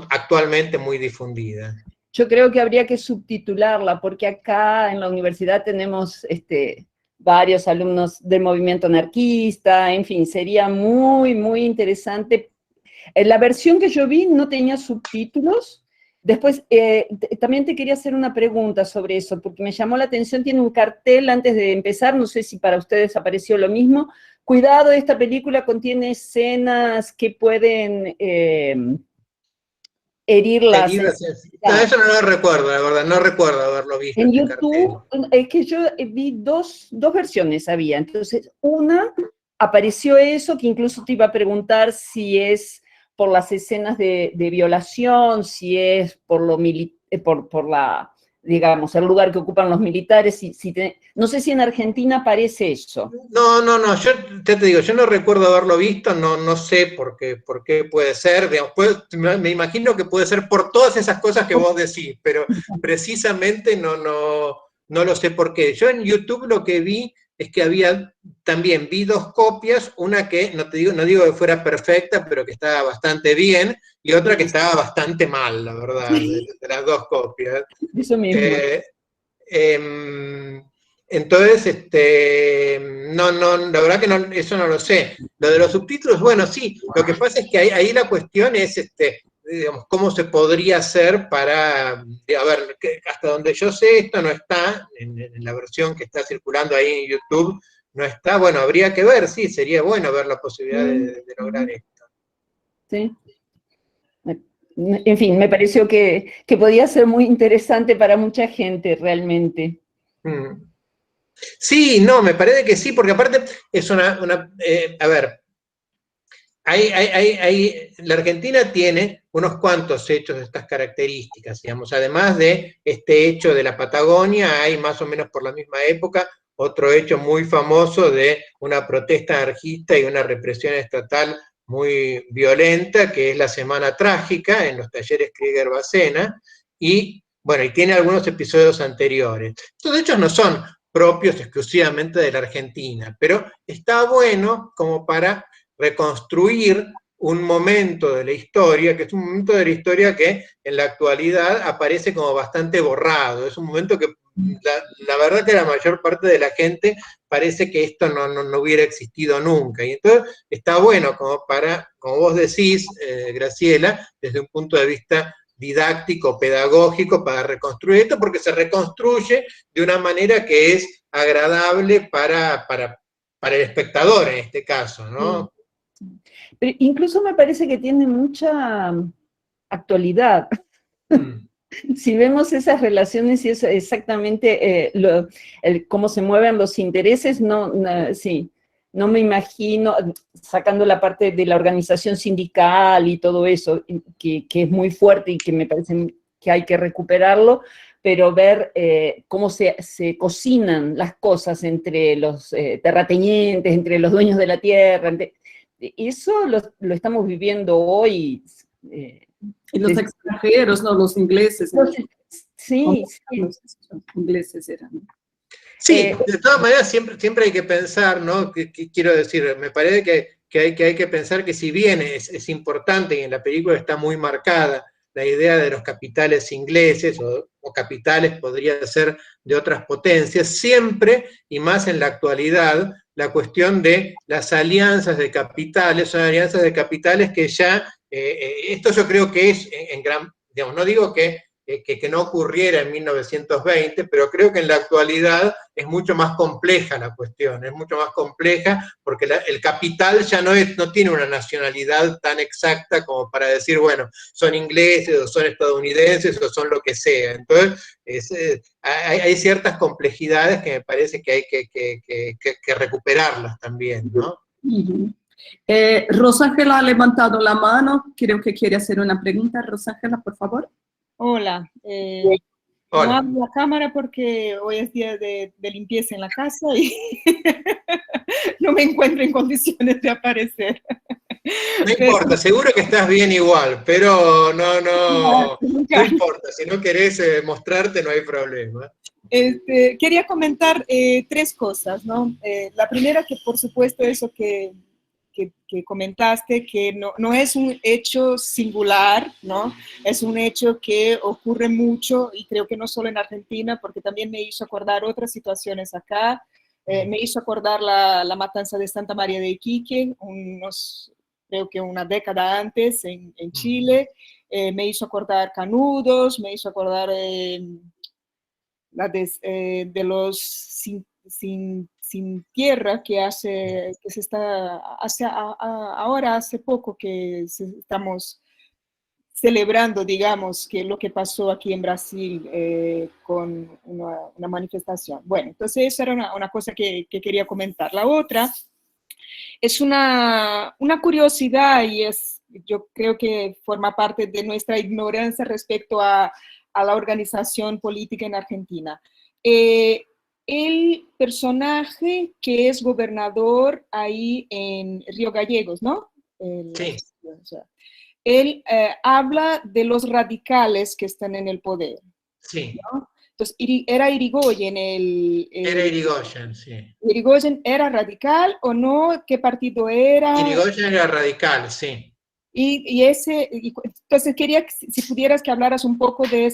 [SPEAKER 2] actualmente muy difundida.
[SPEAKER 3] Yo creo que habría que subtitularla, porque acá en la universidad tenemos varios alumnos del movimiento anarquista, en fin, sería muy, muy interesante. La versión que yo vi no tenía subtítulos. Después, también te quería hacer una pregunta sobre eso, porque me llamó la atención, tiene un cartel antes de empezar, no sé si para ustedes apareció lo mismo. Cuidado, esta película contiene escenas que pueden herir la sensibilidad.
[SPEAKER 2] No, eso no lo recuerdo, la verdad, no recuerdo haberlo visto.
[SPEAKER 3] En YouTube, es que yo vi dos versiones había, entonces una apareció eso, que incluso te iba a preguntar si es por las escenas de violación, si es por por la, digamos, el lugar que ocupan los militares, no sé si en Argentina aparece eso.
[SPEAKER 2] No, yo te digo, yo no recuerdo haberlo visto, no sé por qué puede ser, digamos, me imagino que puede ser por todas esas cosas que vos decís, pero precisamente no lo sé por qué. Yo en YouTube lo que vi es que también vi dos copias, una que, no digo que fuera perfecta, pero que estaba bastante bien, y otra que estaba bastante mal, la verdad, de las dos copias.
[SPEAKER 3] Eso mismo.
[SPEAKER 2] Entonces, la verdad que eso no lo sé. Lo de los subtítulos, bueno, sí, lo que pasa es que ahí la cuestión es, digamos, cómo se podría hacer para, a ver, hasta donde yo sé, esto no está, en la versión que está circulando ahí en YouTube, no está, bueno, habría que ver, sí, sería bueno ver la posibilidad de lograr esto.
[SPEAKER 3] Sí. En fin, me pareció que podía ser muy interesante para mucha gente, realmente.
[SPEAKER 2] Sí, no, me parece que sí, porque aparte es a ver, la Argentina tiene unos cuantos hechos de estas características, digamos, además de este hecho de la Patagonia, hay más o menos por la misma época otro hecho muy famoso de una protesta anarquista y una represión estatal muy violenta, que es la Semana Trágica en los talleres Krieger-Bacena, y bueno, y tiene algunos episodios anteriores. Estos hechos no son propios exclusivamente de la Argentina, pero está bueno como para reconstruir un momento de la historia, que es un momento de la historia que en la actualidad aparece como bastante borrado. Es un momento que la verdad que la mayor parte de la gente parece que esto no hubiera existido nunca. Y entonces está bueno como vos decís, Graciela, desde un punto de vista didáctico, pedagógico, para reconstruir esto, porque se reconstruye de una manera que es agradable para el espectador en este caso, ¿no?
[SPEAKER 3] Pero incluso me parece que tiene mucha actualidad. Si vemos esas relaciones y eso exactamente cómo se mueven los intereses, sí, no me imagino, sacando la parte de la organización sindical y todo eso, que es muy fuerte y que me parece que hay que recuperarlo, pero ver cómo se cocinan las cosas entre los terratenientes, entre los dueños de la tierra, eso lo estamos viviendo hoy.
[SPEAKER 1] Y los extranjeros, no, los ingleses.
[SPEAKER 3] Sí,
[SPEAKER 1] los ingleses eran.
[SPEAKER 2] Sí, de todas maneras siempre hay que pensar, ¿no? Quiero decir, me parece que hay que pensar que si bien es importante y en la película está muy marcada la idea de los capitales ingleses o capitales podría ser de otras potencias, siempre y más en la actualidad, la cuestión de las alianzas de capitales son alianzas de capitales que ya, esto yo creo que es en gran, digamos, no digo que que no ocurriera en 1920, pero creo que en la actualidad es mucho más compleja la cuestión, es mucho más compleja porque el capital ya no tiene una nacionalidad tan exacta como para decir, bueno, son ingleses o son estadounidenses o son lo que sea. Entonces, hay ciertas complejidades que me parece que hay que recuperarlas también, ¿no?
[SPEAKER 1] Ujú. Rosángela ha levantado la mano, creo que quiere hacer una pregunta. Rosángela, por favor.
[SPEAKER 4] Hola.
[SPEAKER 2] Hola.
[SPEAKER 4] No abro la cámara porque hoy es día de limpieza en la casa y no me encuentro en condiciones de aparecer.
[SPEAKER 2] No importa, seguro que estás bien igual, pero no importa, si no querés mostrarte no hay problema.
[SPEAKER 4] Quería comentar 3 cosas, ¿no? La primera, que por supuesto eso que comentaste, que no es un hecho singular, ¿no? Es un hecho que ocurre mucho, y creo que no solo en Argentina, porque también me hizo acordar otras situaciones acá. Me hizo acordar la matanza de Santa María de Iquique, creo que una década antes en Chile. Me hizo acordar Canudos, me hizo acordar de los sin tierra que se está, ahora hace poco que estamos celebrando, digamos, que lo que pasó aquí en Brasil con una manifestación. Bueno, entonces esa era una cosa que quería comentar. La otra es una curiosidad y yo creo que forma parte de nuestra ignorancia respecto a la organización política en Argentina. El personaje que es gobernador ahí en Río Gallegos, ¿no?
[SPEAKER 2] Sí.
[SPEAKER 4] O sea, él habla de los radicales que están en el poder.
[SPEAKER 2] Sí.
[SPEAKER 4] ¿No? Entonces, era Irigoyen
[SPEAKER 2] Era Irigoyen, sí.
[SPEAKER 4] ¿Irigoyen era radical o no? ¿Qué partido era?
[SPEAKER 2] Irigoyen era radical, sí.
[SPEAKER 4] Entonces quería que, si pudieras que hablaras un poco de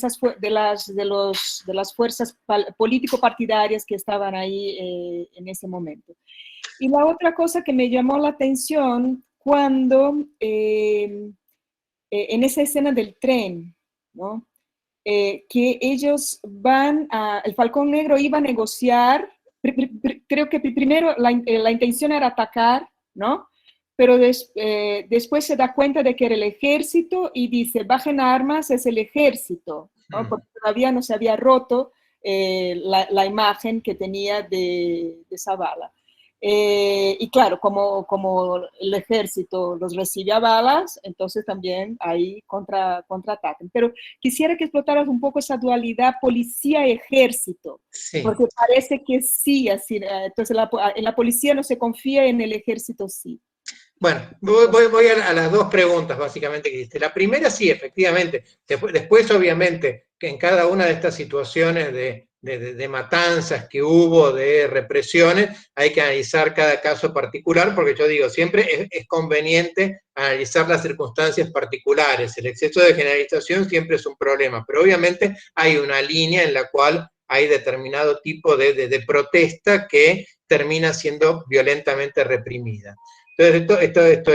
[SPEAKER 4] las fuerzas político-partidarias que estaban ahí en ese momento. Y la otra cosa que me llamó la atención cuando en esa escena del tren, ¿no? Que ellos el Falcón Negro iba a negociar, creo que primero la intención era atacar, ¿no? Pero después se da cuenta de que era el ejército y dice, bajen armas, es el ejército, ¿no? Porque todavía no se había roto la imagen que tenía de Zavala. Y claro, como el ejército los recibe a balas, entonces también ahí contraatacan. Pero quisiera que explotaras un poco esa dualidad policía-ejército,
[SPEAKER 2] Sí.
[SPEAKER 4] porque parece que sí, así, entonces en la policía no se confía, en el ejército sí.
[SPEAKER 2] Bueno, voy a las dos preguntas básicamente que hiciste. La primera sí, efectivamente. Después obviamente, que en cada una de estas situaciones de matanzas que hubo, de represiones, hay que analizar cada caso particular, porque yo digo, siempre es conveniente analizar las circunstancias particulares. El exceso de generalización siempre es un problema, pero obviamente hay una línea en la cual hay determinado tipo de protesta que termina siendo violentamente reprimida. Entonces, esto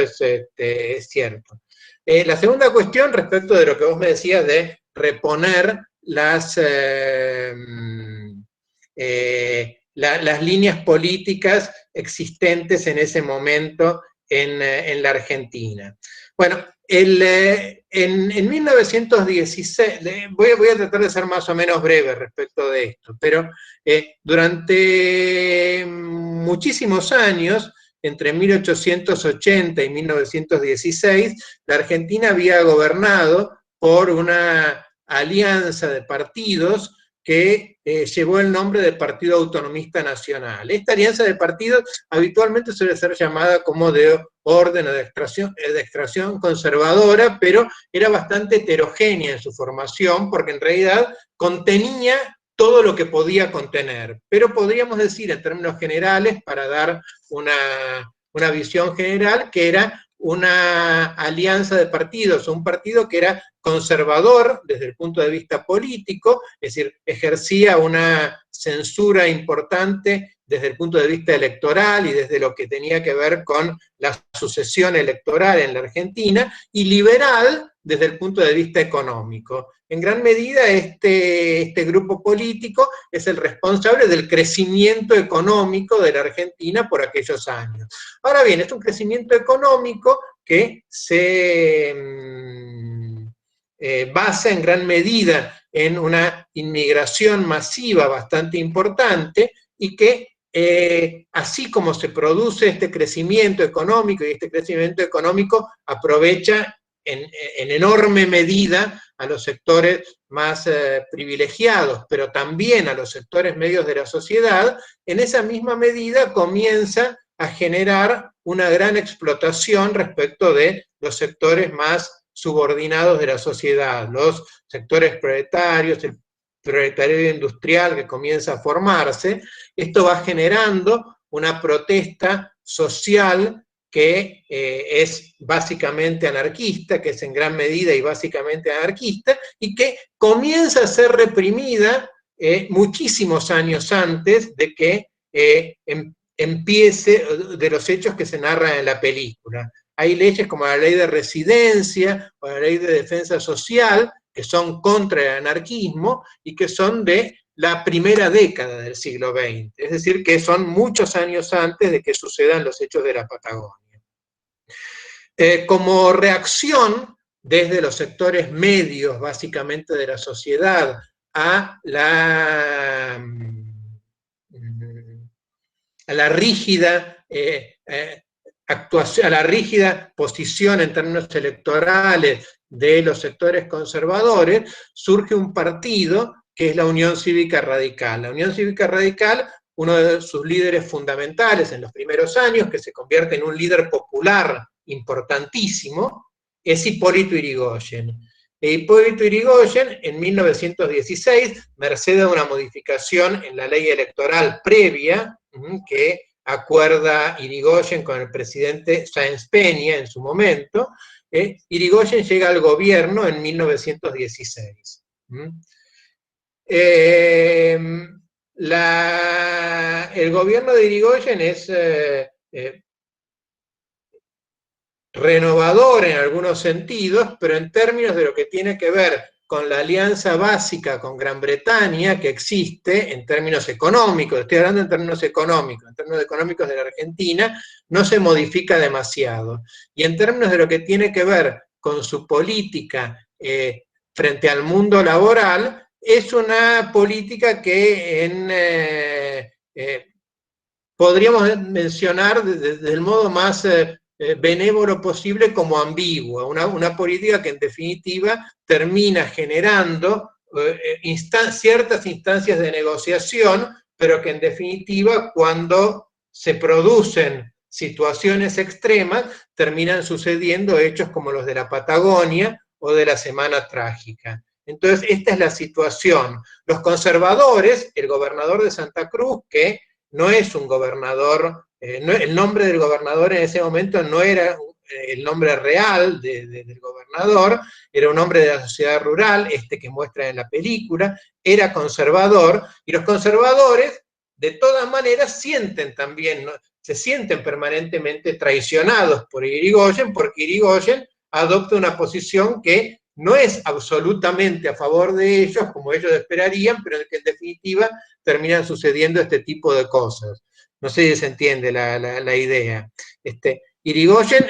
[SPEAKER 2] es cierto. La segunda cuestión, respecto de lo que vos me decías de reponer las líneas políticas existentes en ese momento en la Argentina. Bueno, en 1916, voy a tratar de ser más o menos breve respecto de esto, pero durante muchísimos años, entre 1880 y 1916, la Argentina había gobernado por una alianza de partidos que llevó el nombre de Partido Autonomista Nacional. Esta alianza de partidos habitualmente suele ser llamada como de orden o de extracción conservadora, pero era bastante heterogénea en su formación, porque en realidad contenía todo lo que podía contener, pero podríamos decir en términos generales, para dar una visión general, que era una alianza de partidos, un partido que era conservador desde el punto de vista político, es decir, ejercía una censura importante desde el punto de vista electoral y desde lo que tenía que ver con la sucesión electoral en la Argentina, y liberal desde el punto de vista económico. En gran medida este grupo político es el responsable del crecimiento económico de la Argentina por aquellos años. Ahora bien, es un crecimiento económico que se basa en gran medida en una inmigración masiva bastante importante y que así como se produce este crecimiento económico, y este crecimiento económico aprovecha en enorme medida a los sectores más privilegiados, pero también a los sectores medios de la sociedad, en esa misma medida comienza a generar una gran explotación respecto de los sectores más subordinados de la sociedad, los sectores proletarios, el proletariado industrial que comienza a formarse. Esto va generando una protesta social que es básicamente anarquista, que es en gran medida y básicamente anarquista, y que comienza a ser reprimida muchísimos años antes de que empiece, de los hechos que se narran en la película. Hay leyes como la ley de residencia o la ley de defensa social, que son contra el anarquismo y que son de la primera década del siglo XX, es decir, que son muchos años antes de que sucedan los hechos de la Patagonia. Como reacción desde los sectores medios, básicamente de la sociedad, a la rígida actuación, a la rígida posición en términos electorales de los sectores conservadores, surge un partido que es la Unión Cívica Radical. La Unión Cívica Radical, uno de sus líderes fundamentales en los primeros años, que se convierte en un líder popular importantísimo, es Hipólito Yrigoyen. Hipólito Yrigoyen, en 1916, merced a una modificación en la ley electoral previa, que acuerda Yrigoyen con el presidente Sáenz Peña en su momento, Yrigoyen llega al gobierno en 1916. El gobierno de Yrigoyen es renovador en algunos sentidos, pero en términos de lo que tiene que ver con la alianza básica con Gran Bretaña que existe en términos económicos, estoy hablando en términos económicos de la Argentina, no se modifica demasiado. Y en términos de lo que tiene que ver con su política frente al mundo laboral, es una política que podríamos mencionar desde el modo más benévolo posible como ambigua, una política que en definitiva termina generando ciertas instancias de negociación, pero que en definitiva cuando se producen situaciones extremas terminan sucediendo hechos como los de la Patagonia o de la Semana Trágica. Entonces esta es la situación. Los conservadores, el gobernador de Santa Cruz, que no es un gobernador, el nombre del gobernador en ese momento no era el nombre real del gobernador, era un hombre de la sociedad rural, que muestra en la película, era conservador, y los conservadores de todas maneras sienten también, ¿no? Se sienten permanentemente traicionados por Yrigoyen, porque Yrigoyen adopta una posición que no es absolutamente a favor de ellos, como ellos esperarían, pero que en definitiva terminan sucediendo este tipo de cosas. No sé si se entiende la idea. Yrigoyen,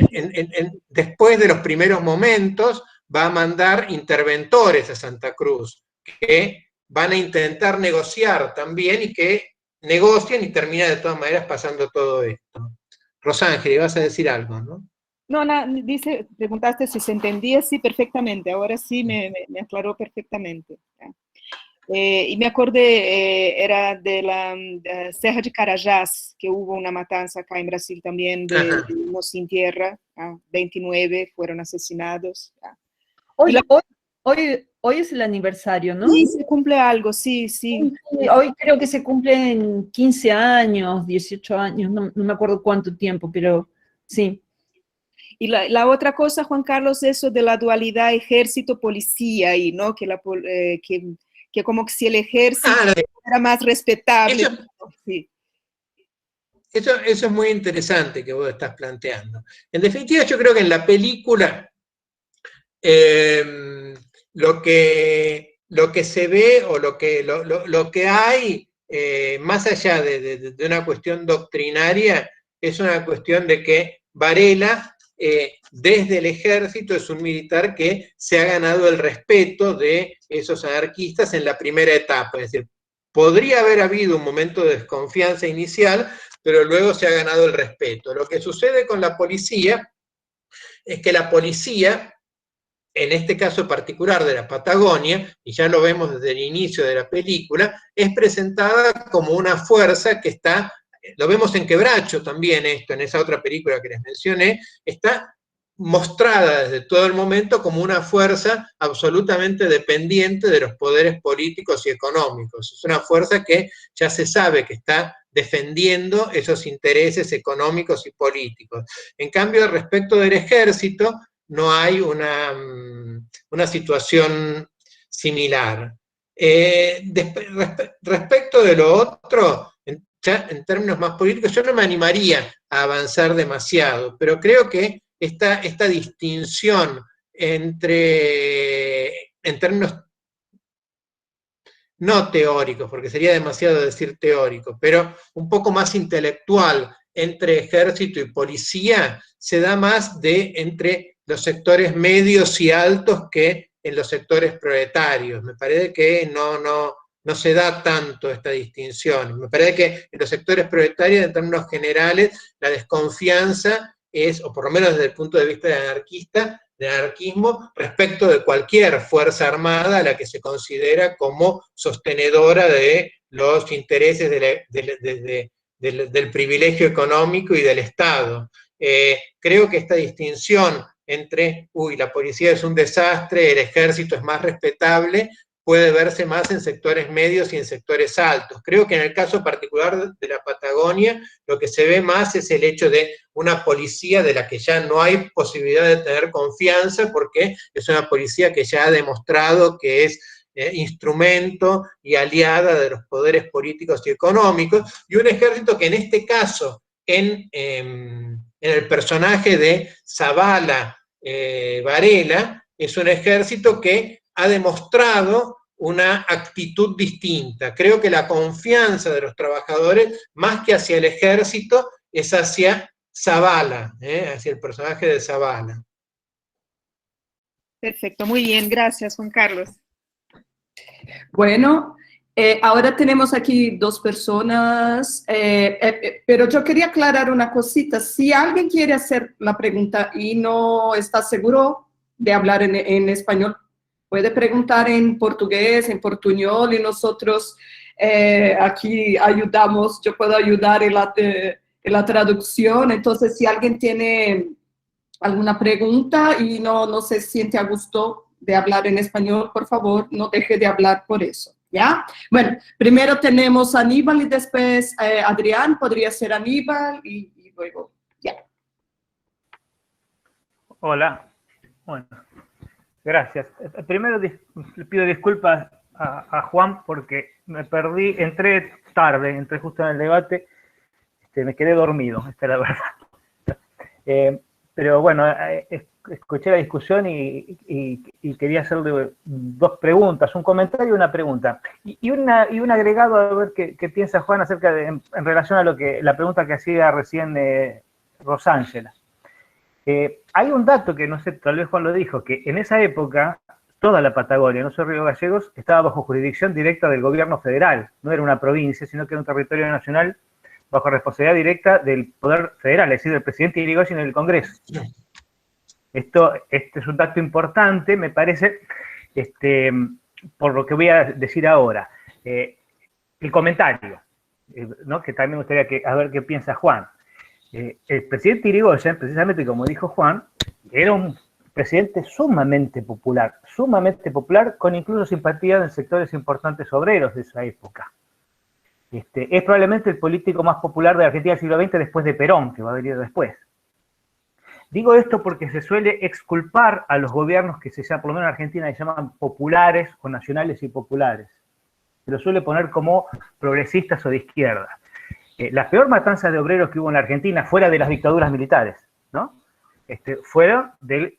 [SPEAKER 2] después de los primeros momentos, va a mandar interventores a Santa Cruz, que van a intentar negociar también y que negocian y termina de todas maneras pasando todo esto. Rosángel, vas a decir algo, ¿no?
[SPEAKER 4] No, preguntaste si se entendía, sí, perfectamente, ahora sí me aclaró perfectamente. Y me acordé, era de la Serra de Carajás, que hubo una matanza acá en Brasil también, de unos sin tierra, 29 fueron asesinados.
[SPEAKER 3] Hoy es el aniversario, ¿no?
[SPEAKER 4] Sí, se cumple algo, sí, sí.
[SPEAKER 3] Hoy creo que se cumplen 15 años, 18 años, no me acuerdo cuánto tiempo, pero sí.
[SPEAKER 4] Y la otra cosa, Juan Carlos, eso de la dualidad ejército-policía, y ¿no? Que como que si el ejército era más respetable.
[SPEAKER 2] Eso es muy interesante que vos estás planteando. En definitiva, yo creo que en la película lo que se ve o lo que hay, más allá de una cuestión doctrinaria, es una cuestión de que Varela, desde el ejército, es un militar que se ha ganado el respeto de esos anarquistas en la primera etapa. Es decir, podría haber habido un momento de desconfianza inicial, pero luego se ha ganado el respeto. Lo que sucede con la policía es que la policía, en este caso particular de la Patagonia, y ya lo vemos desde el inicio de la película, es presentada como una fuerza que está, lo vemos en Quebracho también esto, en esa otra película que les mencioné, está mostrada desde todo el momento como una fuerza absolutamente dependiente de los poderes políticos y económicos. Es una fuerza que ya se sabe que está defendiendo esos intereses económicos y políticos. En cambio, respecto del ejército, no hay una situación similar. Respecto de lo otro, en términos más políticos, yo no me animaría a avanzar demasiado, pero creo que esta distinción en términos no teóricos, porque sería demasiado decir teórico, pero un poco más intelectual entre ejército y policía, se da más entre los sectores medios y altos que en los sectores proletarios. Me parece que no se da tanto esta distinción. Me parece que en los sectores proletarios, en términos generales, la desconfianza es, o por lo menos desde el punto de vista de anarquismo, respecto de cualquier fuerza armada a la que se considera como sostenedora de los intereses del privilegio económico y del Estado. Creo que esta distinción entre, la policía es un desastre, el ejército es más respetable, puede verse más en sectores medios y en sectores altos. Creo que en el caso particular de la Patagonia, lo que se ve más es el hecho de una policía de la que ya no hay posibilidad de tener confianza, porque es una policía que ya ha demostrado que es instrumento y aliada de los poderes políticos y económicos, y un ejército que en este caso, en el personaje de Zavala Varela, es un ejército que ha demostrado una actitud distinta. Creo que la confianza de los trabajadores, más que hacia el ejército, es hacia Zavala, hacia el personaje de Zavala.
[SPEAKER 4] Perfecto, muy bien, gracias, Juan Carlos.
[SPEAKER 1] Bueno, ahora tenemos aquí dos personas, pero yo quería aclarar una cosita. Si alguien quiere hacer la pregunta y no está seguro de hablar en español, puede preguntar en portugués, en portuñol, y nosotros aquí ayudamos. Yo puedo ayudar en la traducción. Entonces, si alguien tiene alguna pregunta y no se siente a gusto de hablar en español, por favor, no deje de hablar por eso, ¿ya? Bueno, primero tenemos a Aníbal y después Adrián, podría ser Aníbal y luego, ya.
[SPEAKER 5] Hola, bueno, gracias. Primero le pido disculpas a Juan porque me perdí, entré tarde, entré justo en el debate, me quedé dormido, esta es la verdad. Pero bueno, escuché la discusión y quería hacerle dos preguntas, un comentario y una pregunta. Y un agregado a ver qué piensa Juan acerca de, en relación a la pregunta que hacía recién Rosángela. Hay un dato que no sé, tal vez Juan lo dijo, que en esa época toda la Patagonia, no solo Río Gallegos, estaba bajo jurisdicción directa del gobierno federal. No era una provincia, sino que era un territorio nacional bajo responsabilidad directa del poder federal, es decir, del presidente Irigoyen en el Congreso. Este es un dato importante, me parece, por lo que voy a decir ahora. El comentario, ¿no? Que también me gustaría a ver qué piensa Juan. El presidente Irigoyen, precisamente como dijo Juan, era un presidente sumamente popular, con incluso simpatía en sectores importantes obreros de esa época. Es probablemente el político más popular de Argentina del siglo XX después de Perón, que va a venir después. Digo esto porque se suele exculpar a los gobiernos que por lo menos en Argentina se llaman populares o nacionales y populares. Se los suele poner como progresistas o de izquierda. La peor matanza de obreros que hubo en la Argentina, fuera de las dictaduras militares, ¿no? fueron del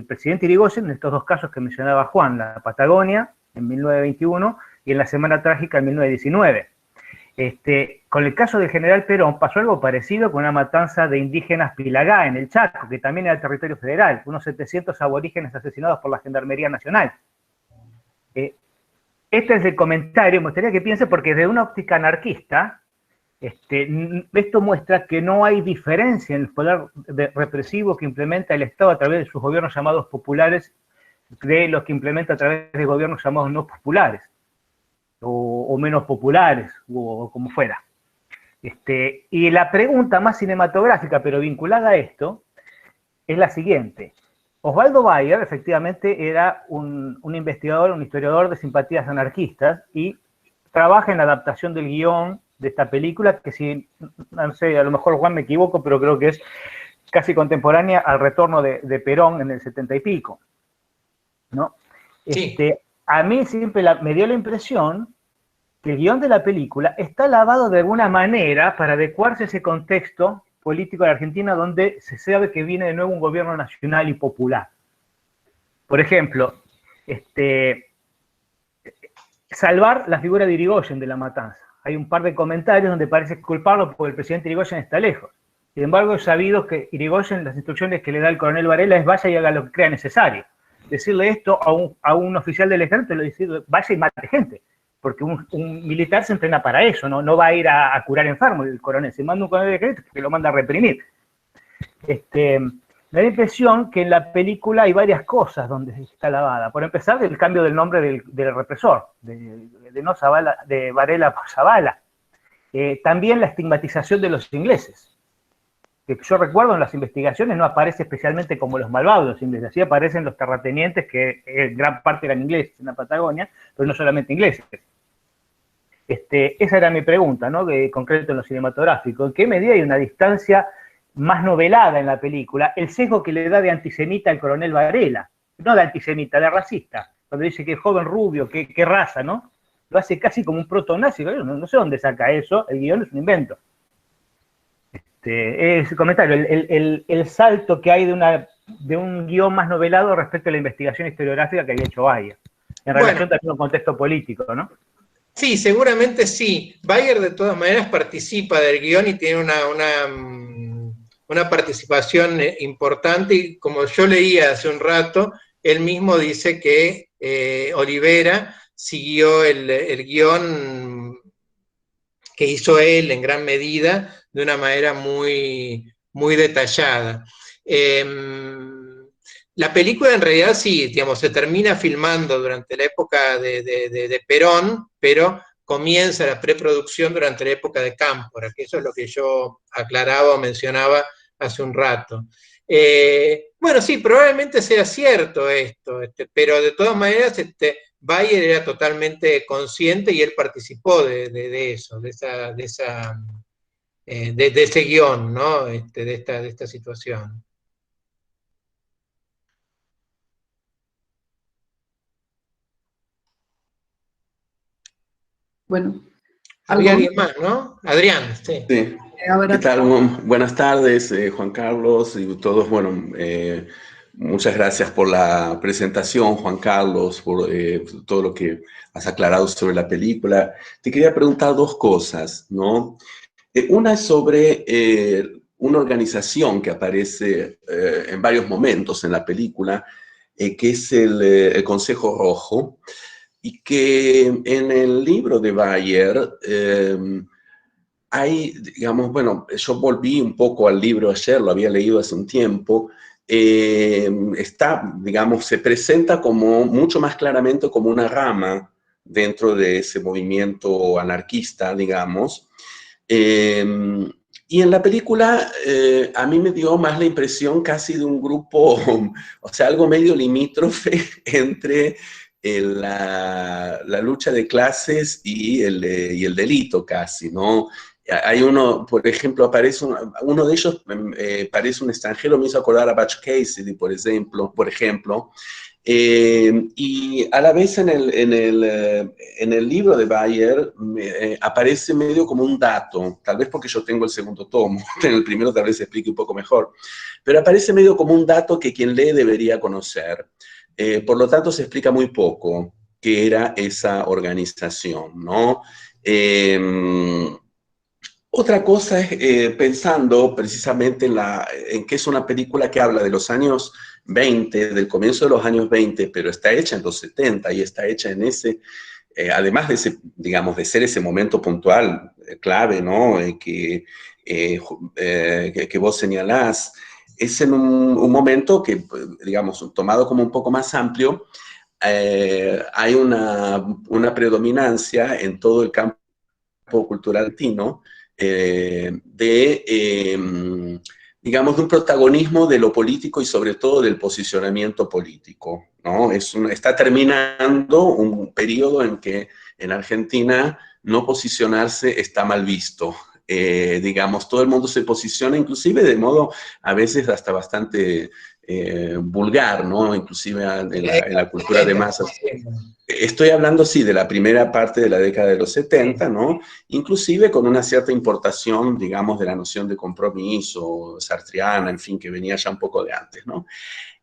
[SPEAKER 5] presidente Irigoyen, en estos dos casos que mencionaba Juan, la Patagonia en 1921 y en la Semana Trágica en 1919. Con el caso del general Perón pasó algo parecido con una matanza de indígenas Pilagá en el Chaco, que también era territorio federal, unos 700 aborígenes asesinados por la Gendarmería Nacional. Este es el comentario, me gustaría que piense, porque desde una óptica anarquista, esto muestra que no hay diferencia en el poder represivo que implementa el Estado a través de sus gobiernos llamados populares de los que implementa a través de gobiernos llamados no populares, o menos populares, o como fuera. Y la pregunta más cinematográfica, pero vinculada a esto, es la siguiente. Osvaldo Bayer, efectivamente, era un investigador, un historiador de simpatías anarquistas, y trabaja en la adaptación del guión de esta película, que si, no sé, a lo mejor Juan me equivoco, pero creo que es casi contemporánea al retorno de Perón en el 70 y pico, ¿no?
[SPEAKER 2] Sí.
[SPEAKER 5] A mí siempre me dio la impresión que el guión de la película está lavado de alguna manera para adecuarse a ese contexto político de Argentina donde se sabe que viene de nuevo un gobierno nacional y popular. Por ejemplo, salvar la figura de Irigoyen de la matanza. Hay un par de comentarios donde parece culparlo porque el presidente Irigoyen está lejos. Sin embargo, es sabido que Irigoyen, las instrucciones que le da el coronel Varela es vaya y haga lo que crea necesario. Decirle esto a un oficial del ejército, le dice vaya y mate gente, porque un militar se entrena para eso, no va a ir a curar enfermos el coronel, se manda un coronel del ejército que lo manda a reprimir. Me da la impresión que en la película hay varias cosas donde está lavada. Por empezar, el cambio del nombre del represor, de Varela por Zavala. También la estigmatización de los ingleses, que yo recuerdo en las investigaciones no aparece especialmente como los malvados los ingleses, así aparecen los terratenientes que en gran parte eran ingleses en la Patagonia, pero no solamente ingleses. Esa era mi pregunta, ¿no? De concreto en lo cinematográfico. ¿En qué medida hay una distancia más novelada en la película? El sesgo que le da de antisemita al coronel Varela, no de antisemita, de racista, cuando dice que es joven rubio, que raza, ¿no? Lo hace casi como un proto-nazi. No sé dónde saca eso, el guión es un invento. Es el comentario, el salto que hay de un guión más novelado respecto a la investigación historiográfica que había hecho Bayer, en relación también al contexto político, ¿no?
[SPEAKER 2] Sí, seguramente sí. Bayer de todas maneras participa del guión y tiene una participación importante, y como yo leía hace un rato, él mismo dice que Olivera siguió el guión que hizo él en gran medida de una manera muy, muy detallada. La película en realidad sí, digamos, se termina filmando durante la época de Perón, pero comienza la preproducción durante la época de Cámpora, que eso es lo que yo aclaraba o mencionaba hace un rato. Bueno, sí, probablemente sea cierto esto, pero de todas maneras Bayer era totalmente consciente y él participó de eso, de ese guión, ¿no? De esta situación.
[SPEAKER 1] Bueno.
[SPEAKER 2] Había alguien más, ¿no? Adrián, sí.
[SPEAKER 6] Sí.
[SPEAKER 1] Ahora,
[SPEAKER 6] ¿Qué tal? Buenas tardes, Juan Carlos y todos. Bueno, muchas gracias por la presentación, Juan Carlos, por todo lo que has aclarado sobre la película. Te quería preguntar dos cosas, ¿no? Una es sobre una organización que aparece en varios momentos en la película, que es el Consejo Rojo, y que en el libro de Bayer hay, digamos, bueno, yo volví un poco al libro ayer, lo había leído hace un tiempo, digamos, se presenta como mucho más claramente como una rama dentro de ese movimiento anarquista, digamos. Y en la película a mí me dio más la impresión casi de un grupo, o sea, algo medio limítrofe entre la lucha de clases y el delito casi, ¿no? Hay uno, por ejemplo, aparece uno de ellos, parece un extranjero, me hizo acordar a Butch Cassidy, por ejemplo, Y a la vez en el libro de Bayer aparece medio como un dato, tal vez porque yo tengo el segundo tomo, en el primero tal vez se explique un poco mejor, pero aparece medio como un dato que quien lee debería conocer. Por lo tanto, se explica muy poco qué era esa organización, ¿no? Otra cosa es pensando precisamente en que es una película que habla de los años 20, del comienzo de los años 20, pero está hecha en los 70 y está hecha en ese, además de ese, digamos, de ser ese momento puntual, clave, ¿no? Que vos señalás, es en un momento que, digamos, tomado como un poco más amplio, hay una predominancia en todo el campo cultural latino digamos, de un protagonismo de lo político y sobre todo del posicionamiento político, ¿no? Está terminando un periodo en que en Argentina no posicionarse está mal visto. Digamos, todo el mundo se posiciona, inclusive de modo a veces hasta bastante vulgar, ¿no? Inclusive en la cultura de masas. Estoy hablando, sí, de la primera parte de la década de los 70, ¿no? Inclusive con una cierta importación, digamos, de la noción de compromiso, sartreana, en fin, que venía ya un poco de antes, ¿no?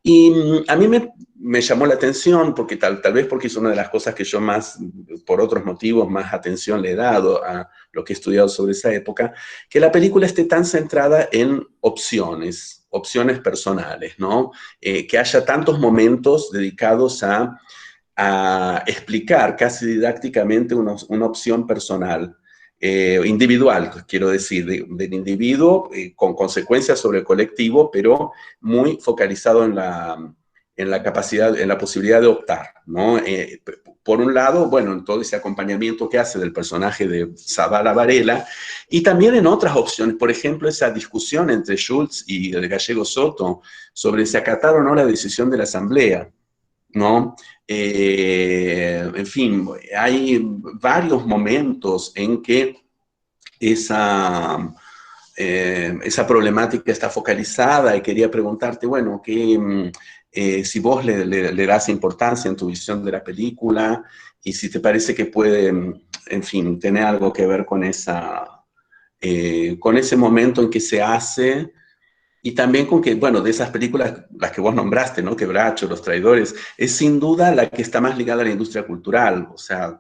[SPEAKER 6] Y a mí me llamó la atención, porque tal vez porque es una de las cosas que yo más, por otros motivos, más atención le he dado a lo que he estudiado sobre esa época, que la película esté tan centrada en opciones personales, ¿no? Que haya tantos momentos dedicados a explicar casi didácticamente una opción personal, individual, quiero decir, del individuo con consecuencias sobre el colectivo, pero muy focalizado en la capacidad, en la posibilidad de optar, ¿no? Por un lado, bueno, en todo ese acompañamiento que hace del personaje de Zavala Varela, y también en otras opciones, por ejemplo, esa discusión entre Schultz y el gallego Soto sobre si acatar o no la decisión de la Asamblea, ¿no? En fin, hay varios momentos en que esa problemática está focalizada y quería preguntarte, bueno, si vos le das importancia en tu visión de la película y si te parece que puede, en fin, tener algo que ver con ese momento en que se hace. Y también con que, bueno, de esas películas, las que vos nombraste, ¿no? Quebracho, Los Traidores, es sin duda la que está más ligada a la industria cultural. O sea,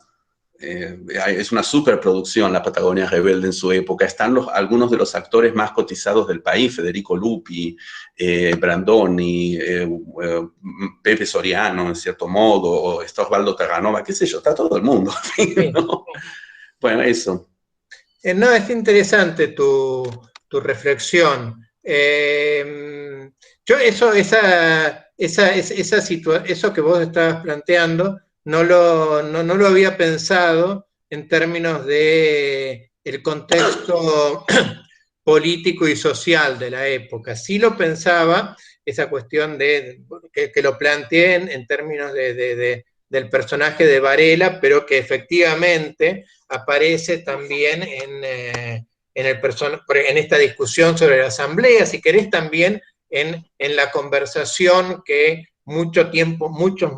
[SPEAKER 6] es una superproducción La Patagonia Rebelde en su época. Están algunos de los actores más cotizados del país, Federico Lupi, Brandoni, Pepe Soriano, en cierto modo, o está Osvaldo Terranova, qué sé yo, está todo el mundo. ¿No? Bueno, eso.
[SPEAKER 2] No, es interesante tu reflexión. Yo eso que vos estabas planteando no lo había pensado en términos de el contexto político y social de la época. Sí lo pensaba, esa cuestión que lo planteé en términos del personaje de Varela, pero que efectivamente aparece también en esta discusión sobre la asamblea, si querés también en la conversación que muchos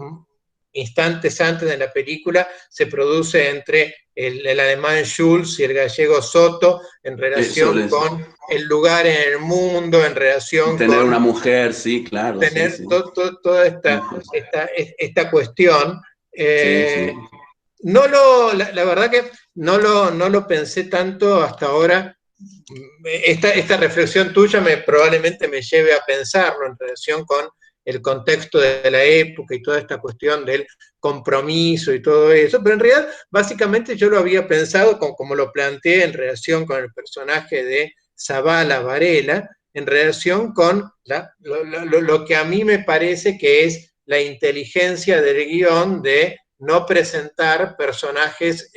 [SPEAKER 2] instantes antes de la película se produce entre el alemán Schulz y el gallego Soto en relación con el lugar en el mundo, en relación
[SPEAKER 6] tener
[SPEAKER 2] con
[SPEAKER 6] una mujer, sí, claro.
[SPEAKER 2] Tener
[SPEAKER 6] sí.
[SPEAKER 2] toda esta cuestión.
[SPEAKER 6] Sí.
[SPEAKER 2] La verdad que no lo pensé tanto hasta ahora. Esta reflexión tuya probablemente me lleve a pensarlo en relación con el contexto de la época y toda esta cuestión del compromiso y todo eso, pero en realidad básicamente yo lo había pensado como lo planteé en relación con el personaje de Zavala Varela, en relación con lo que a mí me parece que es la inteligencia del guión de no presentar personajes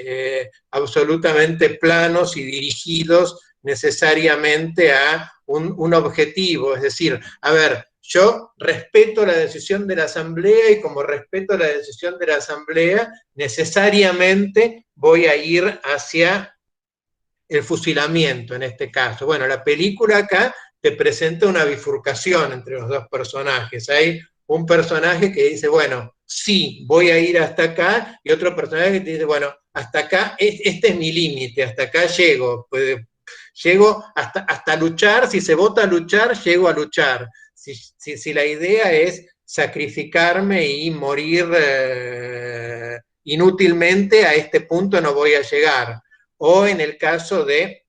[SPEAKER 2] absolutamente planos y dirigidos necesariamente a un objetivo. Es decir, a ver, yo respeto la decisión de la Asamblea y como respeto la decisión de la Asamblea, necesariamente voy a ir hacia el fusilamiento en este caso. Bueno, la película acá te presenta una bifurcación entre los dos personajes. Hay un personaje que dice, bueno, sí, voy a ir hasta acá, y otro personaje que te dice, bueno, hasta acá, este es mi límite, hasta acá llego, llego hasta luchar, si se vota a luchar, llego a luchar. Si la idea es sacrificarme y morir inútilmente, a este punto no voy a llegar. O en el caso de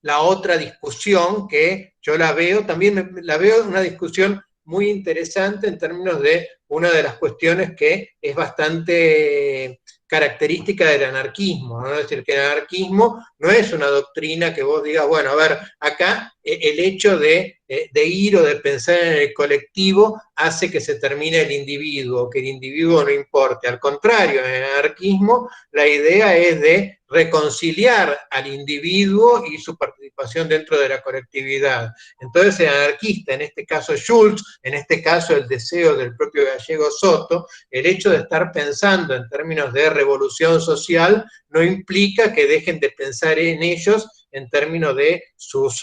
[SPEAKER 2] la otra discusión, que yo la veo, también la veo una discusión muy interesante en términos de una de las cuestiones que es bastante característica del anarquismo, ¿no? Es decir, que el anarquismo no es una doctrina que vos digas, bueno, a ver, acá el hecho de ir o de pensar en el colectivo hace que se termine el individuo, que el individuo no importe. Al contrario, en el anarquismo la idea es de reconciliar al individuo y su participación dentro de la colectividad. Entonces el anarquista, en este caso Schulz, en este caso el deseo del propio Gallego Soto, el hecho de estar pensando en términos de revolución social no implica que dejen de pensar en ellos en términos de sus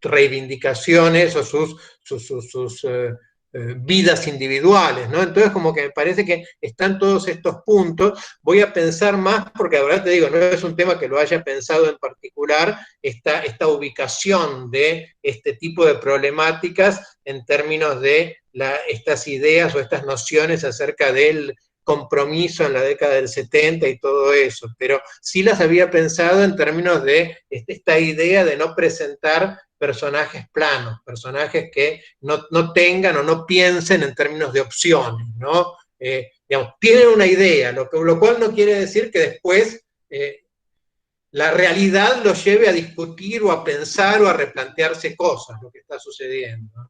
[SPEAKER 2] reivindicaciones o sus vidas individuales, ¿no? Entonces como que me parece que están todos estos puntos. Voy a pensar más, porque la verdad te digo, no es un tema que lo haya pensado en particular, esta ubicación de este tipo de problemáticas en términos de estas ideas o estas nociones acerca del compromiso en la década del 70 y todo eso, pero sí las había pensado en términos de esta idea de no presentar personajes planos, personajes que no tengan o no piensen en términos de opciones, ¿no? Digamos, tienen una idea, lo cual no quiere decir que después la realidad los lleve a discutir o a pensar o a replantearse cosas, lo que está sucediendo.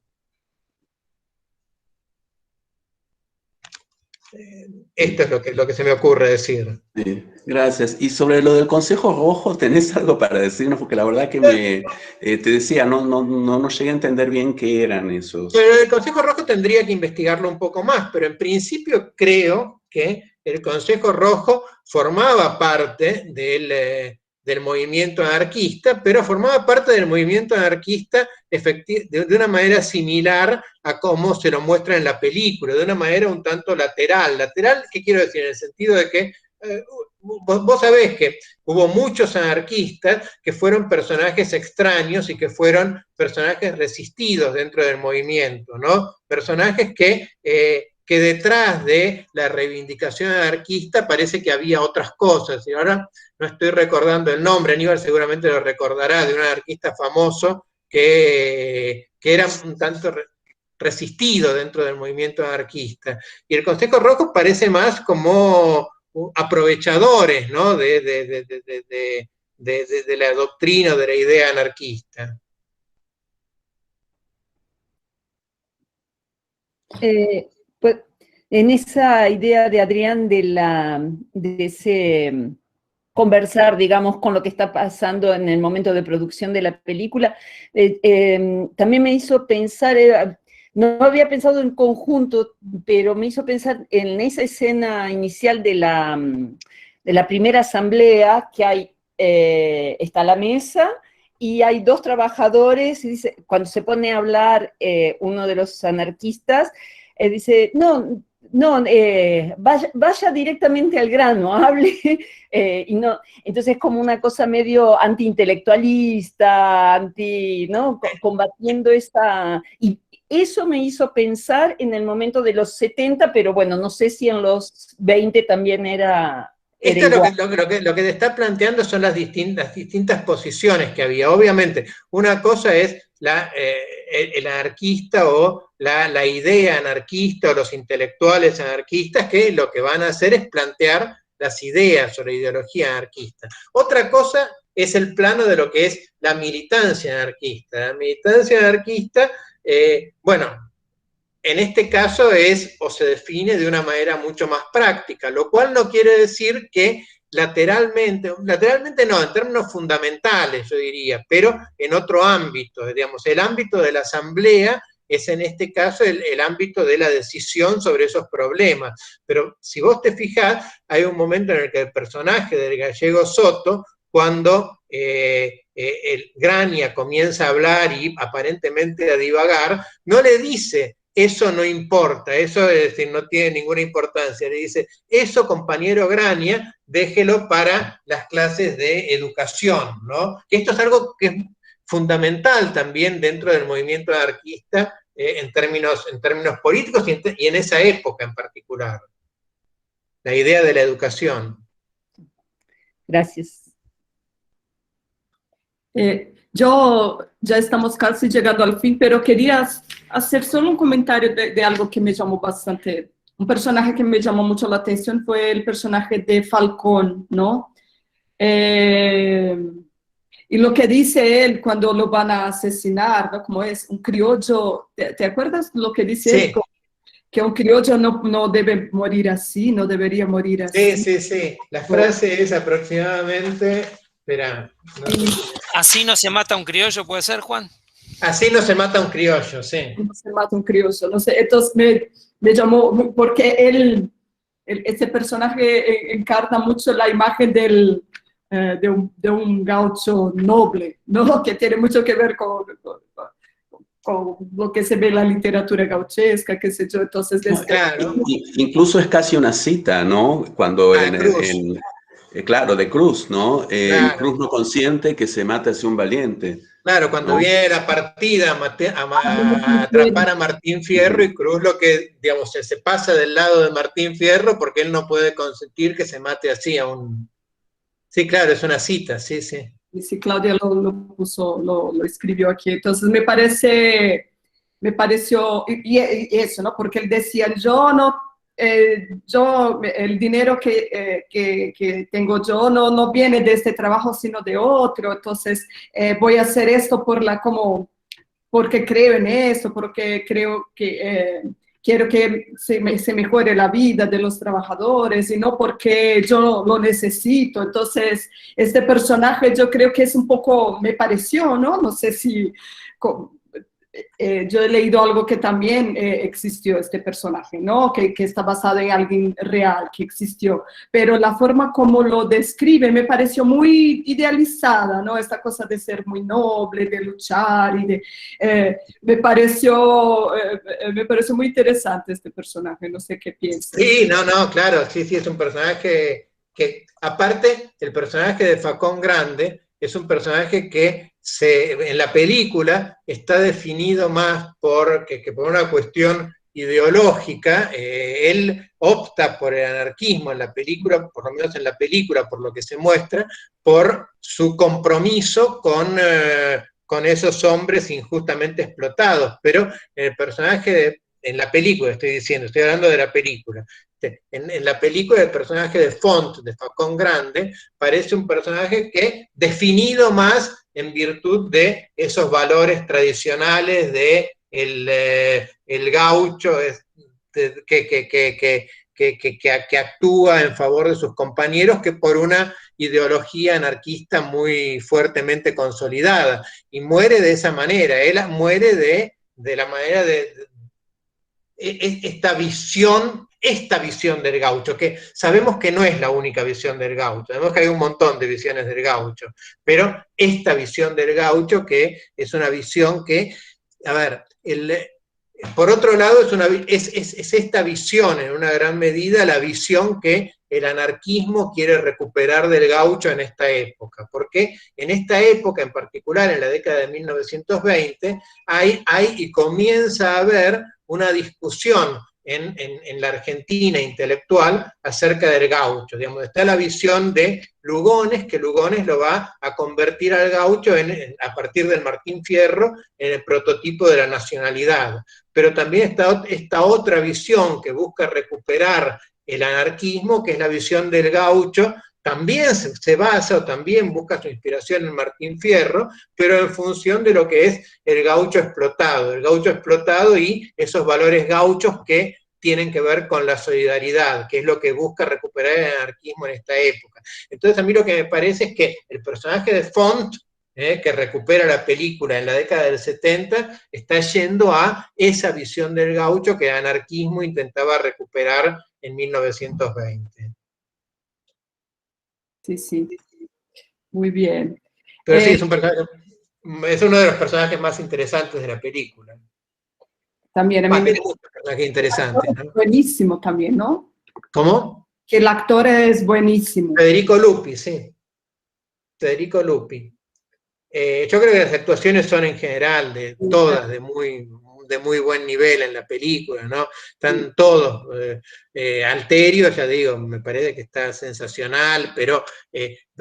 [SPEAKER 2] Esto es lo que se me ocurre decir.
[SPEAKER 6] Sí, gracias. Y sobre lo del Consejo Rojo, ¿tenés algo para decirnos? Porque la verdad que te decía, no llegué a entender bien qué eran esos.
[SPEAKER 2] Pero el Consejo Rojo tendría que investigarlo un poco más, pero en principio creo que el Consejo Rojo formaba parte del movimiento anarquista, pero formaba parte del movimiento anarquista de una manera similar a cómo se lo muestra en la película, de una manera un tanto lateral. ¿Lateral qué quiero decir? En el sentido de que vos sabés que hubo muchos anarquistas que fueron personajes extraños y que fueron personajes resistidos dentro del movimiento, ¿no? Personajes que detrás de la reivindicación anarquista parece que había otras cosas, y ahora no estoy recordando el nombre, Aníbal seguramente lo recordará, de un anarquista famoso que era un tanto resistido dentro del movimiento anarquista. Y el Consejo Rojo parece más como aprovechadores, ¿no? de la doctrina, de la idea anarquista.
[SPEAKER 3] Pues, en esa idea de Adrián de ese conversar, digamos, con lo que está pasando en el momento de producción de la película, también me hizo pensar, no había pensado en conjunto, pero me hizo pensar en esa escena inicial de la primera asamblea, que hay, está la mesa, y hay dos trabajadores, y dice, cuando se pone a hablar uno de los anarquistas, dice, vaya directamente al grano, hable, y no, entonces es como una cosa medio antiintelectualista, ¿no? Combatiendo esta, y eso me hizo pensar en el momento de los 70, pero bueno, no sé si en los 20 también era
[SPEAKER 2] Esto lo que te está planteando son las distintas posiciones que había. Obviamente, una cosa es el anarquista o la idea anarquista o los intelectuales anarquistas, que lo que van a hacer es plantear las ideas o la ideología anarquista. Otra cosa es el plano de lo que es la militancia anarquista. La militancia anarquista, bueno, en este caso es o se define de una manera mucho más práctica, lo cual no quiere decir que lateralmente no, en términos fundamentales yo diría, pero en otro ámbito, digamos, el ámbito de la asamblea es en este caso el ámbito de la decisión sobre esos problemas. Pero si vos te fijás, hay un momento en el que el personaje del Gallego Soto, cuando el Grania comienza a hablar y aparentemente a divagar, no le dice eso no importa, eso es decir, no tiene ninguna importancia. Le dice, eso, compañero Graña, déjelo para las clases de educación, ¿no? Esto es algo que es fundamental también dentro del movimiento anarquista en términos políticos y en esa época en particular. La idea de la educación.
[SPEAKER 3] Gracias.
[SPEAKER 1] Yo ya estamos casi llegando al fin, pero quería hacer solo un comentario de algo que me llamó bastante, un personaje que me llamó mucho la atención fue el personaje de Falcón, ¿no? Y lo que dice él cuando lo van a asesinar, ¿no? Como es un criollo, ¿te acuerdas lo que dice
[SPEAKER 2] Sí.
[SPEAKER 1] él? Que un criollo no debe morir así, no debería morir así.
[SPEAKER 2] Sí. La frase es aproximadamente... Espera. No.
[SPEAKER 7] Así no se mata un criollo, ¿puede ser, Juan?
[SPEAKER 2] Así no se mata un criollo, sí.
[SPEAKER 1] No se mata un criollo, no sé. Entonces me llamó, porque ese personaje encarna mucho la imagen de un gaucho noble, ¿no? Que tiene mucho que ver con lo que se ve en la literatura gauchesca, qué sé yo. Entonces,
[SPEAKER 2] claro.
[SPEAKER 6] Incluso es casi una cita, ¿no? Cuando claro, de Cruz, ¿no?
[SPEAKER 2] Claro.
[SPEAKER 6] Cruz no consiente que se mate hacia un valiente.
[SPEAKER 2] Claro, cuando
[SPEAKER 6] ¿no?
[SPEAKER 2] viene la partida a atrapar a Martín Fierro y Cruz lo que, digamos, se pasa del lado de Martín Fierro porque él no puede consentir que se mate así a un... Sí, claro, es una cita, sí.
[SPEAKER 1] Y sí, Claudia lo escribió aquí. Entonces me pareció, y eso, ¿no? Porque él decía, el dinero que tengo yo no viene de este trabajo, sino de otro. Entonces voy a hacer esto porque creo en eso, porque creo que quiero que se mejore la vida de los trabajadores y no porque yo lo necesito. Entonces, este personaje yo creo que es un poco, me pareció, ¿no? No sé si... yo he leído algo que también existió este personaje, ¿no? Que está basado en alguien real, que existió. Pero la forma como lo describe me pareció muy idealizada, ¿no? Esta cosa de ser muy noble, de luchar y me pareció muy interesante este personaje, no sé qué piensas.
[SPEAKER 2] Sí, claro, sí, es un personaje que, aparte, el personaje de Facón Grande es un personaje que en la película está definido más por una cuestión ideológica. Él opta por el anarquismo en la película, por lo menos en la película, por lo que se muestra, por su compromiso con esos hombres injustamente explotados. Pero el personaje en la película, estoy hablando de la película. En la película el personaje de Font, de Facón Grande, parece un personaje que definido más en virtud de esos valores tradicionales de el gaucho que actúa en favor de sus compañeros que por una ideología anarquista muy fuertemente consolidada. Y muere de esa manera, él muere de la manera de esta visión del gaucho, que sabemos que no es la única visión del gaucho, sabemos que hay un montón de visiones del gaucho, pero esta visión del gaucho que es una visión que, a ver, por otro lado es esta visión en una gran medida la visión que el anarquismo quiere recuperar del gaucho en esta época, porque en esta época, en particular en la década de 1920, hay y comienza a haber una discusión en la Argentina intelectual acerca del gaucho. Digamos, está la visión de Lugones, que Lugones lo va a convertir al gaucho a partir del Martín Fierro en el prototipo de la nacionalidad. Pero también está esta otra visión que busca recuperar el anarquismo, que es la visión del gaucho. También se basa o también busca su inspiración en Martín Fierro, pero en función de lo que es el gaucho explotado y esos valores gauchos que tienen que ver con la solidaridad, que es lo que busca recuperar el anarquismo en esta época. Entonces a mí lo que me parece es que el personaje de Font, que recupera la película en la década del 70, está yendo a esa visión del gaucho que el anarquismo intentaba recuperar en 1920.
[SPEAKER 1] Sí, muy bien.
[SPEAKER 2] Pero sí, es uno de los personajes más interesantes de la película.
[SPEAKER 1] También, a mí me
[SPEAKER 2] Tiene muchos personajes interesantes, ¿no?
[SPEAKER 1] buenísimo también, ¿no?
[SPEAKER 2] ¿Cómo?
[SPEAKER 1] Que el actor es buenísimo.
[SPEAKER 2] Federico Lupi, sí. Federico Lupi. Yo creo que las actuaciones son en general, todas de muy buen nivel en la película, ¿no? Están todos. Alterio, ya digo, me parece que está sensacional, pero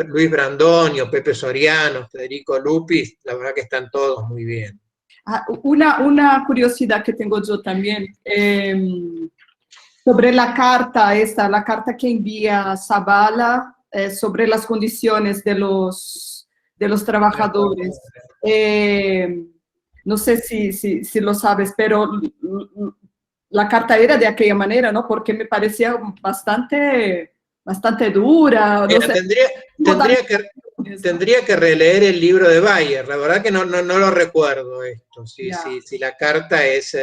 [SPEAKER 2] Luis Brandonio, Pepe Soriano, Federico Lupi, la verdad que están todos muy bien.
[SPEAKER 1] Una curiosidad que tengo yo también, sobre la carta la carta que envía Zavala sobre las condiciones de los trabajadores. No sé si lo sabes, pero la carta era de aquella manera, ¿no? Porque me parecía bastante dura. No sé.
[SPEAKER 2] Tendría que releer el libro de Bayer, la verdad que no lo recuerdo esto, si la carta es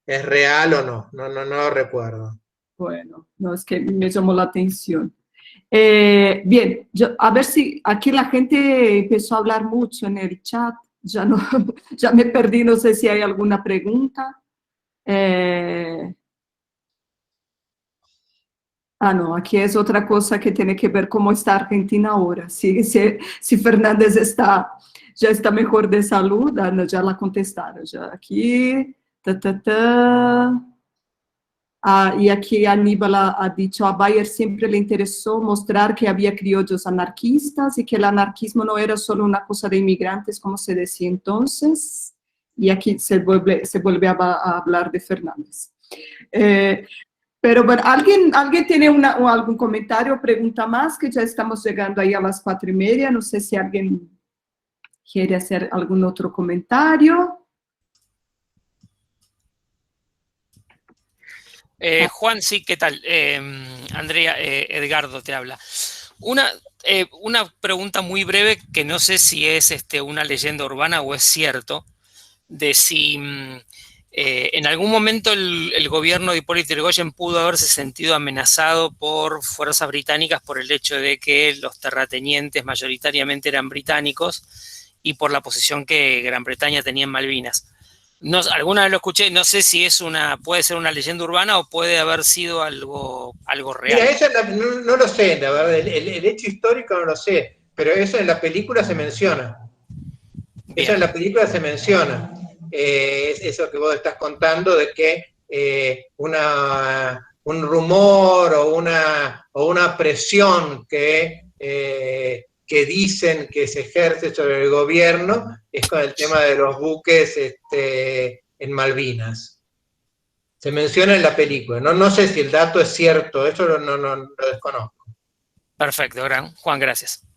[SPEAKER 2] real o no lo recuerdo.
[SPEAKER 1] Bueno, no, es que me llamó la atención. Bien, a ver si aquí la gente empezó a hablar mucho en el chat, ya me perdí, no sé si hay alguna pregunta. No, aquí es otra cosa que tiene que ver cómo está Argentina ahora. Si Fernández ya está mejor de salud, no, ya la contestaron, ya aquí, y aquí Aníbal ha dicho, a Bayer siempre le interesó mostrar que había criollos anarquistas y que el anarquismo no era solo una cosa de inmigrantes, como se decía entonces. Y aquí se vuelve a hablar de Fernández. Pero bueno, ¿alguien tiene algún comentario o pregunta más? Que ya estamos llegando ahí a las 4:30. No sé si alguien quiere hacer algún otro comentario.
[SPEAKER 7] Juan, sí, ¿qué tal? Andrea, Edgardo te habla. Una pregunta muy breve que no sé si es una leyenda urbana o es cierto, de si en algún momento el gobierno de Hipólito Yrigoyen pudo haberse sentido amenazado por fuerzas británicas por el hecho de que los terratenientes mayoritariamente eran británicos y por la posición que Gran Bretaña tenía en Malvinas. No, alguna vez lo escuché, no sé si puede ser una leyenda urbana o puede haber sido algo real.
[SPEAKER 2] Mira, eso no lo sé, la verdad, el hecho histórico no lo sé, pero eso en la película se menciona. Bien. Eso en la película se menciona. Eso que vos estás contando de que un rumor o una presión que dicen que se ejerce sobre el gobierno es con el tema de los buques en Malvinas. Se menciona en la película. No sé si el dato es cierto, eso no lo desconozco.
[SPEAKER 7] Perfecto, Juan, gracias.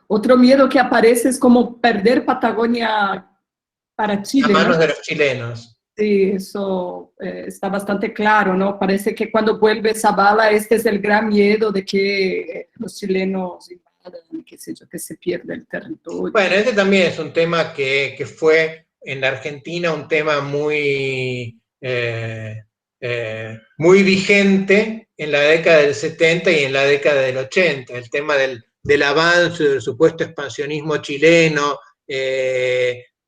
[SPEAKER 1] Otro miedo que aparece es como perder Patagonia para Chile.
[SPEAKER 2] A manos,
[SPEAKER 1] ¿no?
[SPEAKER 2] de los chilenos.
[SPEAKER 1] Sí, eso está bastante claro, ¿no? Parece que cuando vuelve Zavala, este es el gran miedo de que los chilenos invadan, qué sé yo, que se pierda el territorio.
[SPEAKER 2] Bueno, este también es un tema que fue en la Argentina un tema muy vigente en la década del 70 y en la década del 80, el tema del avance, del supuesto expansionismo chileno,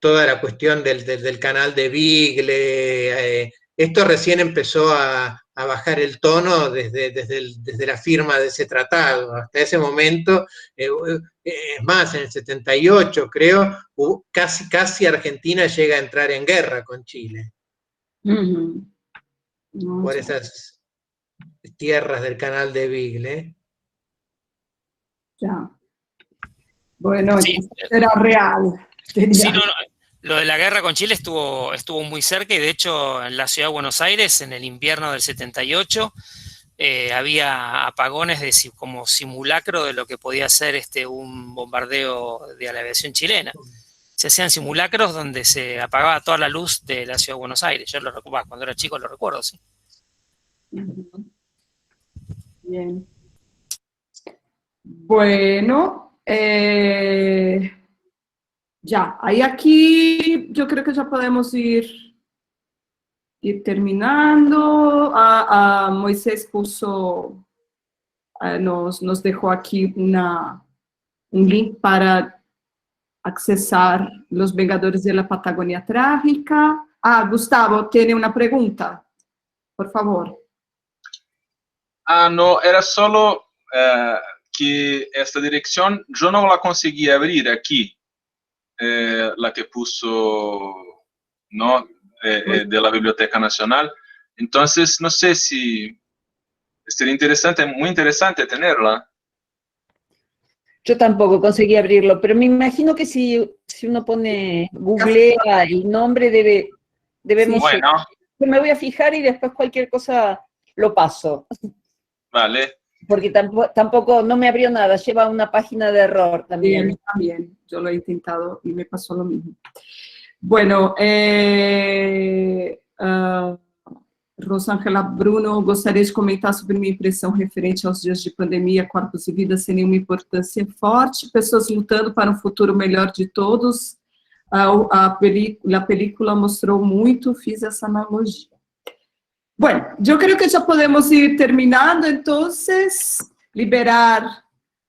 [SPEAKER 2] toda la cuestión del canal de Beagle, esto recién empezó a bajar el tono desde la firma de ese tratado. Hasta ese momento, es más, en el 78 creo, casi Argentina llega a entrar en guerra con Chile.
[SPEAKER 1] Uh-huh. No,
[SPEAKER 2] por esas tierras del canal de Beagle.
[SPEAKER 1] Ya. Bueno,
[SPEAKER 7] sí,
[SPEAKER 1] era real.
[SPEAKER 7] Sí, no, lo de la guerra con Chile estuvo muy cerca y de hecho en la ciudad de Buenos Aires en el invierno del 78 había apagones como simulacro de lo que podía ser un bombardeo de la aviación chilena. Se hacían simulacros donde se apagaba toda la luz de la ciudad de Buenos Aires. Yo cuando era chico lo recuerdo, sí.
[SPEAKER 1] Bien. Bueno, ya, ahí aquí yo creo que ya podemos ir terminando. Moisés nos dejó aquí un link para accesar Los Vengadores de la Patagonia Trágica. Ah, Gustavo tiene una pregunta, por favor.
[SPEAKER 8] Ah, no, era solo que esta dirección yo no la conseguí abrir aquí, la que puso, ¿no? De la Biblioteca Nacional. Entonces, no sé si sería interesante, muy interesante tenerla.
[SPEAKER 3] Yo tampoco conseguí abrirlo, pero me imagino que si uno googlea el nombre, debemos...
[SPEAKER 8] Sí, bueno.
[SPEAKER 3] Yo me voy a fijar y después cualquier cosa lo paso.
[SPEAKER 8] Vale.
[SPEAKER 3] Porque tampoco no me abrió nada, lleva una página de error también.
[SPEAKER 1] Sí, también, yo lo he intentado y me pasó lo mismo. Bueno, Rosângela Bruno, gostaria de comentar sobre minha impressão referente aos dias de pandemia, corpos e vidas sem nenhuma importância forte, pessoas lutando para um futuro melhor de todos. A película mostrou muito, fiz essa analogia. Bueno, yo creo que ya podemos ir terminando, entonces, liberar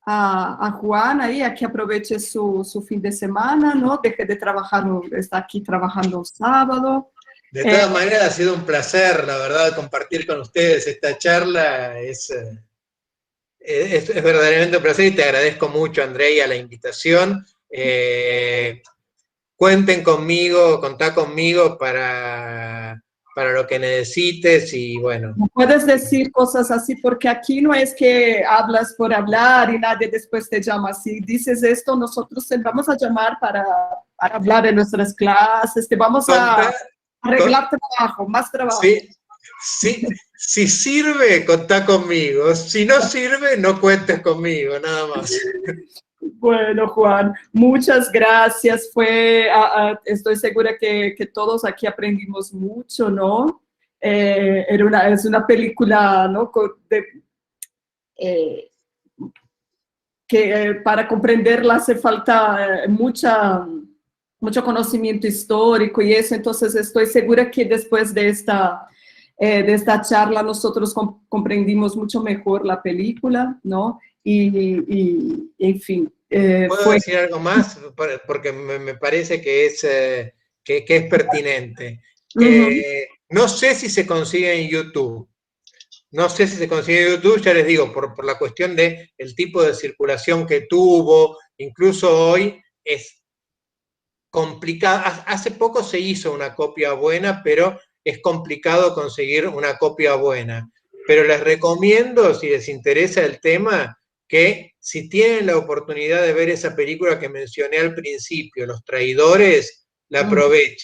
[SPEAKER 1] a Juan ahí, a que aproveche su fin de semana, ¿no? Deje de trabajar, está aquí trabajando un sábado.
[SPEAKER 2] De todas maneras, ha sido un placer, la verdad, compartir con ustedes esta charla. Es verdaderamente un placer y te agradezco mucho, Andrea, la invitación. Cuenten conmigo, contá conmigo para lo que necesites y bueno.
[SPEAKER 1] No puedes decir cosas así porque aquí no es que hablas por hablar y nadie después te llama. Si dices esto, nosotros te vamos a llamar para hablar en nuestras clases, te vamos a arreglar trabajo, más trabajo.
[SPEAKER 2] Sí, si sirve, contá conmigo. Si no sirve, no cuentes conmigo, nada más.
[SPEAKER 1] Bueno, Juan, muchas gracias. Estoy segura que todos aquí aprendimos mucho, ¿no? Es una película, ¿no? Que para comprenderla hace falta mucho conocimiento histórico y eso, entonces estoy segura que después de esta charla nosotros comprendimos mucho mejor la película, ¿no? Y en fin.
[SPEAKER 2] ¿Puedo decir algo más? Porque me parece que es pertinente. No sé si se consigue en YouTube. No sé si se consigue en YouTube, ya les digo, por la cuestión del tipo de circulación que tuvo. Incluso hoy es complicado. Hace poco se hizo una copia buena, pero es complicado conseguir una copia buena. Pero les recomiendo, si les interesa el tema, que si tienen la oportunidad de ver esa película que mencioné al principio, Los Traidores, la aprovechen.